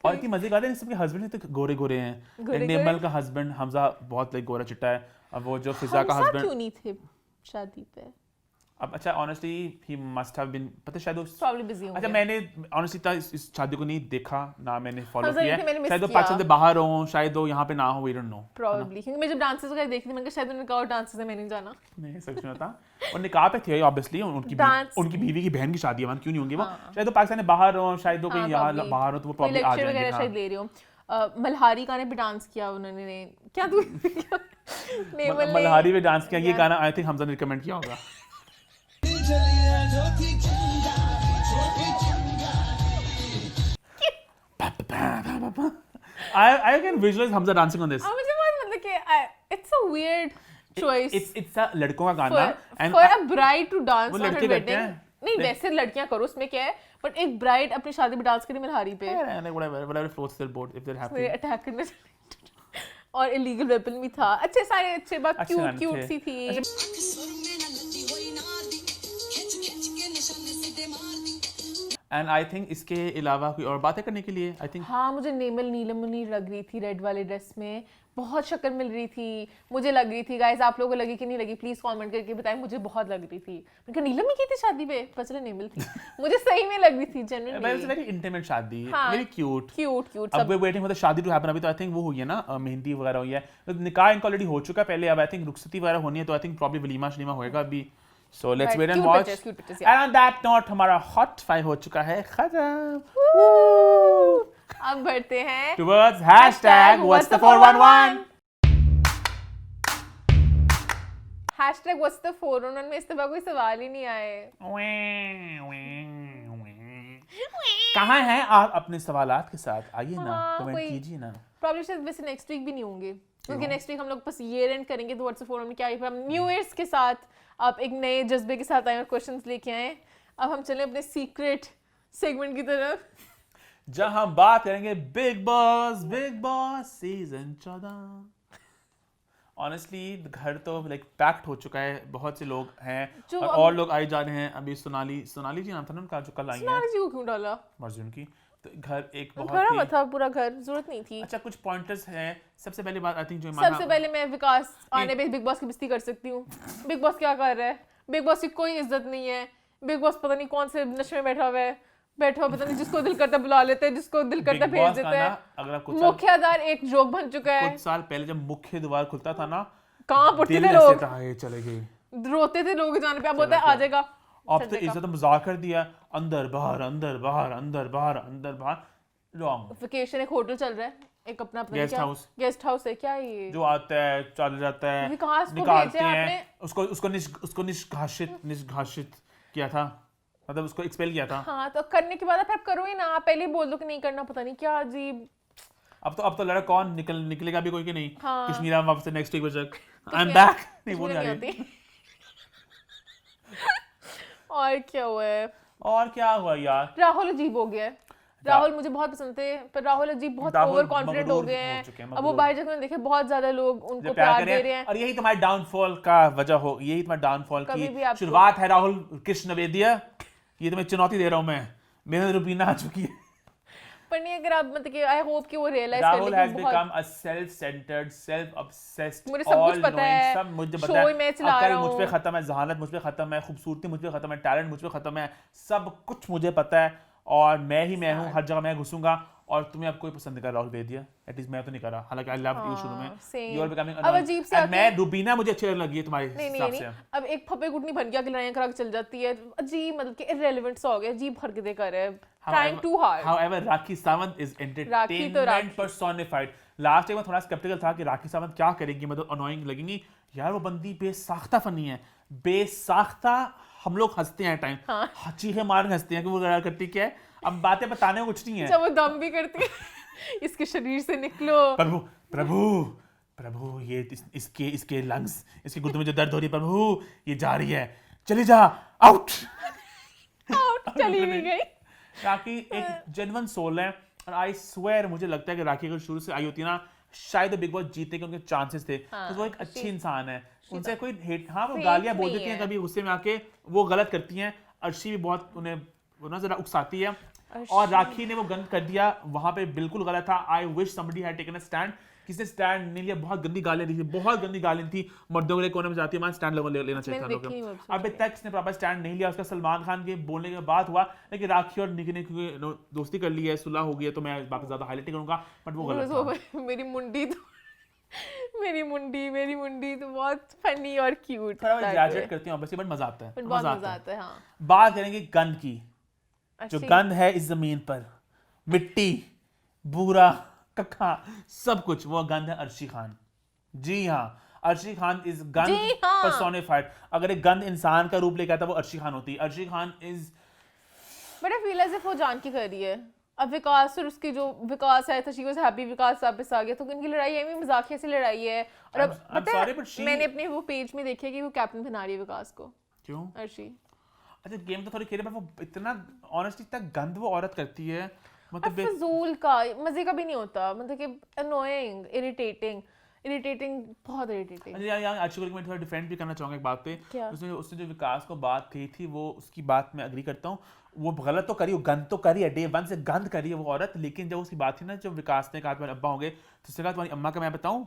Speaker 1: और इतनी मजे का है, सबके हस्बैंड तो गोरे गोरे हैं।
Speaker 2: गोरे
Speaker 1: नेमल का हस्बैंड हमजा बहुत लाइक गोरा चिट्टा है, अब वो जो फिजा का
Speaker 2: हमसा
Speaker 1: हस्बैंड,
Speaker 2: क्यों नहीं थे शादी पे?
Speaker 1: अब अच्छा honestly he must have been, पता शायद
Speaker 2: प्रॉब्ली बिजी होंगे।
Speaker 1: अच्छा मैंने ऑनेस्टली इस शादी को नहीं देखा ना, मैंने फॉलो
Speaker 2: हमजा
Speaker 1: किया
Speaker 2: नहीं थे, मैंने
Speaker 1: है,
Speaker 2: miss
Speaker 1: शायद वो
Speaker 2: किया।
Speaker 1: पाकिस्तान से बाहर हो, शायद वो यहाँ पे ना हो, वी डोंट नो।
Speaker 2: प्रॉब्ली क्योंकि मैं जब डांसेस वगैरह देखती थी मैंने कहा शायद उन्होंने कहा डांसेस है, मैं नहीं जाना।
Speaker 1: नहीं सच में था, और निकाह पे थे ऑब्वियसली,
Speaker 2: Dance-
Speaker 1: उनकी बीवी की बहन की शादी है, वहाँ क्यों नहीं होंगी वो, शायद वो पाकिस्तान से बाहर हो, शायद वो कहीं यहाँ
Speaker 2: probably।
Speaker 1: बाहर हो, तो वो
Speaker 2: कोई
Speaker 1: प्रॉब्लम आ
Speaker 2: लेक्चर वगैरह शायद
Speaker 1: जाएंगे।
Speaker 2: ले रही हो। मल्हारी गाने पे डांस किया उन्होंने, क्या तू नेमल ने
Speaker 1: मल्हारी में डांस किया, ये गाना आई थिंक हमजा ने रिकमेंड किया होगा। I can visualize Hamza dancing on this.
Speaker 2: मुझे बहुत मतलब कि it's a weird choice
Speaker 1: It's a लड़कों का गाना and
Speaker 2: for a bride to dance
Speaker 1: वो
Speaker 2: on her
Speaker 1: लड़के करते
Speaker 2: wedding।
Speaker 1: हैं।
Speaker 2: नहीं वैसे लड़कियां करो उसमें क्या है, बट एक ब्राइड अपनी शादी में डांस करी मल्हारी पे,
Speaker 1: like whatever floats their boat if they're happy.
Speaker 2: मेरे अटैक करने और इलीगल वेपन भी था। अच्छे सारे अच्छे, बात
Speaker 1: अच्छे
Speaker 2: क्यूट
Speaker 1: गाने
Speaker 2: क्यूट
Speaker 1: थे।
Speaker 2: सी थी।
Speaker 1: And I think इसके अलावा कोई और बातें करने के लिए I think
Speaker 2: हाँ मुझे नेमल नीलमणि लग रही थी रेड वाले ड्रेस में, बहुत शक्ल मिल रही थी, मुझे लग रही थी। गाइस आप लोगों को लगी कि नहीं लगी प्लीज कमेंट करके बताएं, मुझे बहुत लग रही थी। मैं कहा नीलम ही की थी शादी पे, पता चला नेमल थी। मुझे सही में लग रही थी
Speaker 1: but it's a
Speaker 2: generally.
Speaker 1: very intimate शादी,
Speaker 2: हाँ,
Speaker 1: very cute.
Speaker 2: क्यूट क्यूट
Speaker 1: अब
Speaker 2: सब।
Speaker 1: we're waiting for the शादी to happen. अभी तो I think वो हुई है ना, मेहंदी वगैरह हुई है, तो निकाह इनका ऑलरेडी हो चुका है पहले, अब I think रुखसती वगैरह होनी है, तो I think probably वलीमा शलीमा होएगा अभी। So let's
Speaker 2: Right,
Speaker 1: wait and
Speaker 2: cute
Speaker 1: watch.
Speaker 2: pictures, cute pictures, yeah.
Speaker 1: And on that note हमारा hot 5 हो चुका है खत्म।
Speaker 2: अब बढ़ते हैं
Speaker 1: Towards hashtag what's the 411.
Speaker 2: Hashtag what's the 411 में इस दफा कोई सवाल ही नहीं आए।
Speaker 1: कहाँ हैं आप अपने सवालात के साथ, आइए ना,
Speaker 2: हाँ,
Speaker 1: कमेंट
Speaker 2: कोई-
Speaker 1: कीजिए ना।
Speaker 2: प्रॉब्लम शायद वैसे नेक्स्ट वीक भी नहीं होंगे, क्योंकि नेक्स्ट वीक हम लोग बस ईयर एंड करेंगे, तो व्हाट्सएप फोरम में क्या ही, हम न्यू ईयर्स के साथ आप एक नए जज्बे के साथ आए और क्वेश्चंस लेके आए। अब हम चलें अपने सीक्रेट सेगमेंट की तरफ,
Speaker 1: जहां हम बात करेंगे बिग बॉस सीजन 14। ऑनेस्टली घर तो लाइक पैक्ड हो चुका है, बहुत से लोग हैं
Speaker 2: जो
Speaker 1: और लोग आए जा रहे हैं। अभी सोनाली जी नाम था ना उनका, जो कल आई है
Speaker 2: नानी जी को क्यों डाला?
Speaker 1: मर्जी उनकी, तो घर एक
Speaker 2: भरा
Speaker 1: बहुत
Speaker 2: हुआ
Speaker 1: ही
Speaker 2: था पूरा घर, जरूरत नहीं थी।
Speaker 1: अच्छा कुछ पॉइंटर्स हैं। सबसे पहले बात आई थिंक जो
Speaker 2: सबसे पहले मैं विकास आने पे बिग बॉस की बेइज्जती कर सकती हूँ। बिग बॉस क्या कर रहा है? बिग बॉस की कोई इज्जत नहीं है। बिग बॉस पता नहीं कौन से नशे में बैठा हुआ है, पता नहीं, जिसको दिल करता बुला लेते हैं, जिसको दिल करता
Speaker 1: बिग
Speaker 2: भेज
Speaker 1: बॉस
Speaker 2: देते
Speaker 1: का ना,
Speaker 2: हैं।
Speaker 1: अगर आप कुछ
Speaker 2: मुखियादार एक जोक बन चुका है।
Speaker 1: कुछ साल पहले जब मुख्य द्वार खुलता था ना,
Speaker 2: कहाँ पड़ते
Speaker 1: दिल
Speaker 2: थे
Speaker 1: ऐसे
Speaker 2: लोग,
Speaker 1: था, ये चले गए,
Speaker 2: रोते थे लोग जाने पे। अब बोलता है आ जाएगा।
Speaker 1: अब तो इज्जत मजाक कर दिया, अंदर बाहर अंदर बाहर अंदर बाहर अंदर बाहर। रॉन्ग।
Speaker 2: वेकेशन एक होटल चल रहा है, एक अपना पता नहीं
Speaker 1: गेस्ट
Speaker 2: क्या
Speaker 1: हाउस।
Speaker 2: गेस्ट हाउस है क्या ये?
Speaker 1: जो आता है चल जाता है,
Speaker 2: विकास को
Speaker 1: निकालते
Speaker 2: भेजा
Speaker 1: हैं
Speaker 2: आपने?
Speaker 1: उसको निष्घाषित किया था, मतलब उसको एक्सपेल किया था।
Speaker 2: हाँ तो करने के बाद आप करो ही ना, आप पहले ही बोल दो कि नहीं करना, पता नहीं क्या अजीब।
Speaker 1: अब तो लड़ा कौन निकलेगा भी कोई कि नहीं?
Speaker 2: हाँ।
Speaker 1: कश्मीरा वापस से नेक्स्ट वीक बजे तक आई एम बैक। नहीं वो नहीं आ
Speaker 2: नहीं
Speaker 1: रही।
Speaker 2: होती। और क्या हुआ है?
Speaker 1: और क्या हुआ यार?
Speaker 2: राहुल अजीब हो गया है। राहुल मुझे बहुत पसंद थे, पर राहुल अजीब बहुत
Speaker 1: राहुल
Speaker 2: ओवर कॉन्फिडेंट हो
Speaker 1: मगरूर
Speaker 2: गए
Speaker 1: हो चुके हैं,
Speaker 2: हैं। अब वो
Speaker 1: मगरूर।
Speaker 2: बाहर जाकर मैंने देखे बहुत ज्यादा लोग उनको
Speaker 1: जो
Speaker 2: प्यार
Speaker 1: कर
Speaker 2: दे रहे हैं।
Speaker 1: और यही तुम्हारे डाउनफॉल का वजह हो, यही तुम्हारे डाउनफॉल
Speaker 2: कभी भी
Speaker 1: की
Speaker 2: आपको-
Speaker 1: शुरुआत है राहुल कृष्ण वेदिया। ये तुम्हें चुनौती दे रहा हूं मैं, मेरे रुबीना आ चुकी है।
Speaker 2: पर नहीं, अगर आप मतलब कि आई होप कि वो रियलाइज कर
Speaker 1: राहुल
Speaker 2: ले
Speaker 1: हैज
Speaker 2: कि
Speaker 1: बिकम
Speaker 2: बहुत
Speaker 1: a self centred, self obsessed,
Speaker 2: मुझे सब कुछ पता है,
Speaker 1: सब मुझे
Speaker 2: शो
Speaker 1: पता है,
Speaker 2: मैं चला
Speaker 1: अकल
Speaker 2: रहा
Speaker 1: मुझ पे
Speaker 2: हूँ।
Speaker 1: खत्म है, जहानत मुझ पे खत्म है, खूबसूरती मुझ पे खत्म है, टैलेंट मुझ पे खत्म है, सब कुछ मुझे पता है और मैं ही मैं हूँ, हर जगह मैं घुसूंगा और तुम्हें अब कोई पसंद नहीं कर राहुल वेदिया। एटलीस्ट मैं तो नहीं कर रहा, हालांकि आई लव यू शुरू में,
Speaker 2: same।
Speaker 1: यू आर बिकमिंग
Speaker 2: अब अजीब से
Speaker 1: एंड मैं
Speaker 2: आके-
Speaker 1: रुबीना मुझे अच्छी लगने लगी है तुम्हारे
Speaker 2: नहीं
Speaker 1: हिसाब
Speaker 2: नहीं
Speaker 1: से।
Speaker 2: नहीं, अब एक फपे गुटनी बन गया कि लड़ाइयाँ करा के चल जाती है, अजीब मतलब कि इररिलेवेंट सा हो गया, अजीब हरकतें कर रहा है, trying to hard.
Speaker 1: However, Rakhi Sawant is
Speaker 2: Rakhi तो
Speaker 1: entertainment
Speaker 2: Rakhi.
Speaker 1: personified. Last time मैं थोड़ा स्केप्टिकल था कि राखी सावंत क्या करेंगी, मतलब अनोइंग लगेंगी। यार वो बंदी बेसाख्ता फनी है, बेसाख्ता। हम लोग हंसते हैं टाइम, चीखे मार हंसते हैं कि वो गड़ा करती क्या है। अब बातें बताने में कुछ नहीं है।
Speaker 2: जब वो दम भी करती है इसके शरीर से निकलो।
Speaker 1: प्रभु प्रभु प्रभु, ये इसके लंग्स, इसके गुर्दे में जो दर्द हो रही है, प्रभु ये जा रही है, चली जा, आउट।
Speaker 2: चली भी गई।
Speaker 1: राखी एक जेन्युइन सोल है और आई स्वेयर मुझे लगता है कि राखी अगर शुरू से आई होती ना, शायद बिग बॉस जीतने के उनके चांसेस थे। तो वो एक अच्छी इंसान है, उनसे कोई हेट, हाँ वो
Speaker 2: फेक
Speaker 1: गालियां बोल
Speaker 2: नहीं
Speaker 1: देती हैं
Speaker 2: है।
Speaker 1: कभी गुस्से में आके, वो गलत करती हैं। अर्शी भी बहुत उन्हें वो ना जरा उकसाती है और राखी ने वो गंद कर दिया, वहां पे बिल्कुल गलत था। I wish somebody had taken a stand. किसी ने स्टैंड नहीं लिया, बहुत गंदी गालियां दी थी, बहुत गंदी गालियां थी। मर्दों के लिए कोने में जाती है, मान स्टैंड लेना चाहिए था
Speaker 2: मैंने
Speaker 1: लोगों
Speaker 2: देखी
Speaker 1: को।
Speaker 2: नहीं वो
Speaker 1: अभी तक इसने प्रॉपर स्टैंड नहीं लिया। उसका सलमान खान के बोलने के बाद हुआ, लेकिन राखी और निकी ने दोस्ती कर ली है, सुलह हो गई है, तो मैं बाकी ज्यादा हाईलाइट करूंगा, बट वो गलत था।
Speaker 2: मेरी मुंडी तो मेरी मुंडी तो बहुत फनी और क्यूट
Speaker 1: थोड़ा एग्जैजरेट करती हूं ऑब्वियसली, बट मजा आता है,
Speaker 2: बहुत मजा आता है। हाँ,
Speaker 1: बात करेंगे गंद की। जो
Speaker 2: अच्छी।
Speaker 1: गंद है इस जमीन पर, मिट्टी, बूरा, कक्का, सब कुछ, वो गंद है अर्शी खान। जी हाँ, अर्शी खान इज गंद
Speaker 2: जी हाँ।
Speaker 1: पर्सोनिफाइड। अगर एक गंद इंसान का रूप लेकर आता वो अर्शी खान होती। Arshi Khan is
Speaker 2: but I feel as if वो जान की कर रही है। अब विकास और उसकी जो विकास आया था, शी वाज हैप्पी, विकास वापस आ गया, तो उनकी लड़ाई है मजाकिया से लड़ाई है। और अब
Speaker 1: I'm
Speaker 2: पता
Speaker 1: sorry,
Speaker 2: है
Speaker 1: but she-
Speaker 2: मैंने अपने वो पेज में देखा कि वो कैप्टन बना रही है विकास को,
Speaker 1: क्यों?
Speaker 2: अर्शी।
Speaker 1: अच्छा गेम तो थोड़ी खेले, बट वो इतना ऑनेस्टली इतना गंद वो औरत करती है, मतलब
Speaker 2: फजूल का, मजे का भी नहीं होता, मतलब कि अनोइंग, इरिटेटिंग बहुत इरिटेटिंग।
Speaker 1: अच्छी मैं थोड़ा डिफेंड भी करना चाहूंगा एक बात पे।
Speaker 2: क्या?
Speaker 1: उसने जो विकास को बात कही थी, वो उसकी बात मैं अग्री करता हूँ। वो गलत तो करी, वो गंद तो करी है, डे 1 से गंद करी है वो औरत। लेकिन जब उसकी बात थी ना, जब विकास ने कहा तुम्हारे अब्बा होंगे, तो उसने कहा तुम्हारी अम्मा का मैं बताऊं,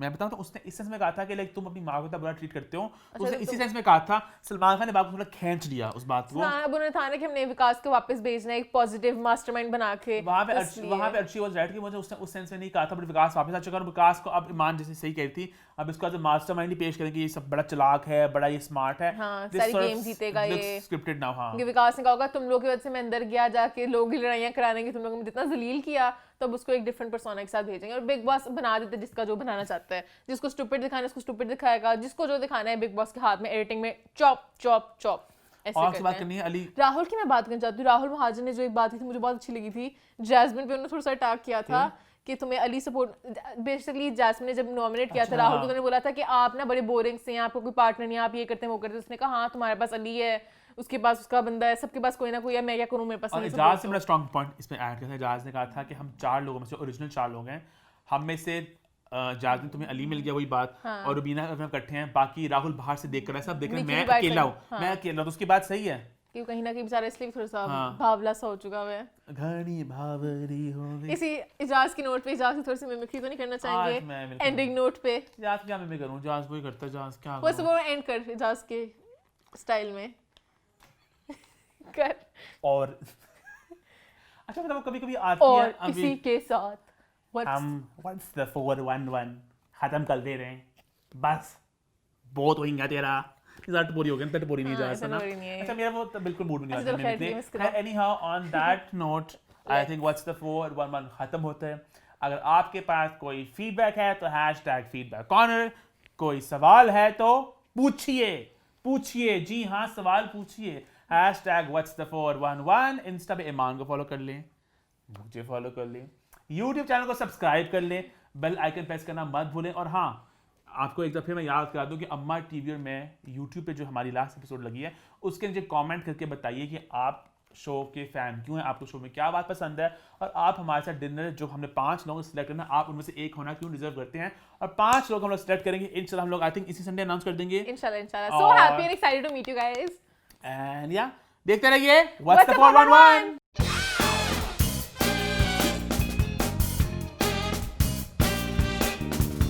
Speaker 1: तो उसने इस सेंस में कहा था कि लाइक तुम अपनी माँ को इतना बुरा ट्रीट करते हो। तो उसने इसी सेंस में कहा था। सलमान खान ने बात को थोड़ा खींच लिया उस बात को।
Speaker 2: हाँ, अब उन्होंने था ना कि हमने विकास को वापस भेजना है एक पॉजिटिव मास्टरमाइंड बना के।
Speaker 1: वहां पे
Speaker 2: इसलिए।
Speaker 1: अर्शी वाज राइट कि मुझे उसने उस सेंस में नहीं कहा था, बट विकास वापस आ चुका है और विकास को अब ईमान जैसे सही कही थी, अब इसको एज मास्टरमाइंड ही पेश करेंगे, ये सब बड़ा चालाक है, बड़ा ये स्मार्ट है।
Speaker 2: हाँ,
Speaker 1: This
Speaker 2: सारी
Speaker 1: sort of
Speaker 2: गेम जीतेगा
Speaker 1: looks
Speaker 2: ये।
Speaker 1: scripted now, हाँ।
Speaker 2: क्योंकि विकास ने कहा होगा तुम लोगों की वजह से मैं अंदर गया, जाके लोग की लड़ाइयाँ कराने की, तुम लोगों ने मुझे जितना जलील किया, तो अब उसको एक डिफरेंट पर्सोना के साथ भेजेंगे। और बिग बॉस बना देते जिसका जो बनाना चाहता है, जिसको स्टूपिड दिखाना है उसको स्टूपिड दिखाएगा, जिसको जो दिखाना है बिग बॉस के हाथ में एडिटिंग में चॉप चॉप चॉप ऐसे
Speaker 1: और
Speaker 2: करते
Speaker 1: बात
Speaker 2: हैं।
Speaker 1: करनी है अली।
Speaker 2: राहुल की मैं बात करना चाहती हूँ। राहुल महाजन ने जो एक बात की थी मुझे बहुत अच्छी लगी थी, जैस्मिन पे उन्होंने थोड़ा सा अटैक किया था कि तुम्हें अली सपोर्ट, बेसिकली जैस्मिन ने जब नॉमिनेट किया था राहुल को, उन्होंने बोला था कि आप ना बड़े बोरिंग से हैं, आपको कोई पार्टनर नहीं, आप ये करते हैं वो करते हैं। उसने कहा हाँ तुम्हारे पास अली है, उसके पास उसका बंदा है, सबके पास कोई ना कोई है, मैं क्या करूँ, मेरे पास
Speaker 1: और
Speaker 2: नहीं है
Speaker 1: एजाज से
Speaker 2: support।
Speaker 1: बड़ा स्ट्रॉन्ग पॉइंट इसमें ऐड किया था। एजाज ने कहा था कि हम 4 लोगों में से, ओरिजिनल 4 लोग हैं, हम में से एजाज ने तुम्हें अली मिल गया, वही बात। और रुबीना हम इकट्ठे हैं, बाकी राहुल बाहर से देख कर सब देख रहे हैं,
Speaker 2: निकी
Speaker 1: मैं
Speaker 2: भी बाहर
Speaker 1: अकेला
Speaker 2: से-
Speaker 1: हूँ, मैं अकेला हूँ, तो उसकी बात सही है।
Speaker 2: कि कहीं ना कहीं बेचारा इसलिए भी थोड़ा सा
Speaker 1: हाँ।
Speaker 2: भावला सा हो चुका हुआ है।
Speaker 1: घनी भावरी हो गई।
Speaker 2: इसी इजाज की नोट पे इजाज की थोड़ी सी मिमिक्री तो नहीं करना
Speaker 1: आज मैं
Speaker 2: चाहेंगे
Speaker 1: बिल्कुल-
Speaker 2: एंडिंग नोट पे?
Speaker 1: एजाज क्या मैं करूँ, एजाज वही करता है, एजाज क्या
Speaker 2: वो
Speaker 1: करूं?
Speaker 2: सब वो एंड कर इजाज के स्टाइल में कर।
Speaker 1: और अच्छा मतलब कभी कभी आती
Speaker 2: और
Speaker 1: है अभी
Speaker 2: इसी के साथ
Speaker 1: हम व्हाट्स द 411 खत्म कर दे रहे हैं, बस बहुत हो गया तेरा टटपोरी हो गया, टटपोरी नहीं जा
Speaker 2: ऐसा
Speaker 1: ना।
Speaker 2: टटपोरी नहीं है।
Speaker 1: अच्छा मेरा वो तो बिल्कुल मूड नहीं
Speaker 2: अच्छा,
Speaker 1: आता
Speaker 2: चलो खैर, ये miss करो।
Speaker 1: है। Any how on that note I think what's the 411 खत्म होता है। अगर आपके पास कोई फीडबैक है तो #feedback corner, कोई सवाल है तो पूछिए, जी हाँ सवाल पूछिए। #what's the 411 इंस्टा पे ईमान को फॉलो कर लें, मुझे फॉलो कर लें, यूट्यूब चैनल को सब्सक्राइब कर लें, बेल आइकन प्रेस करना मत भूलें। और हाँ, आपको एक दफ़े मैं याद करा दूं कि अम्मा टीवी और मैं यूट्यूब पे जो हमारी लास्ट एपिसोड लगी है उसके नीचे कमेंट करके बताइए कि आप शो के फैन क्यों हैं, आपको शो में क्या बात पसंद है, और आप हमारे साथ डिनर जो हमने 5 लोगों को सिलेक्ट करना, आप उनमें से एक होना क्यों डिजर्व करते हैं। और 5 लोग हम लोग सिलेक्ट करेंगे इंशाल्लाह। हम लोग आई थिंक इसी संडे अनाउंस कर देंगे।
Speaker 2: इंशाल्लाह so happy and excited to meet you guys
Speaker 1: and yeah देखते रहिए व्हाट्स द 411।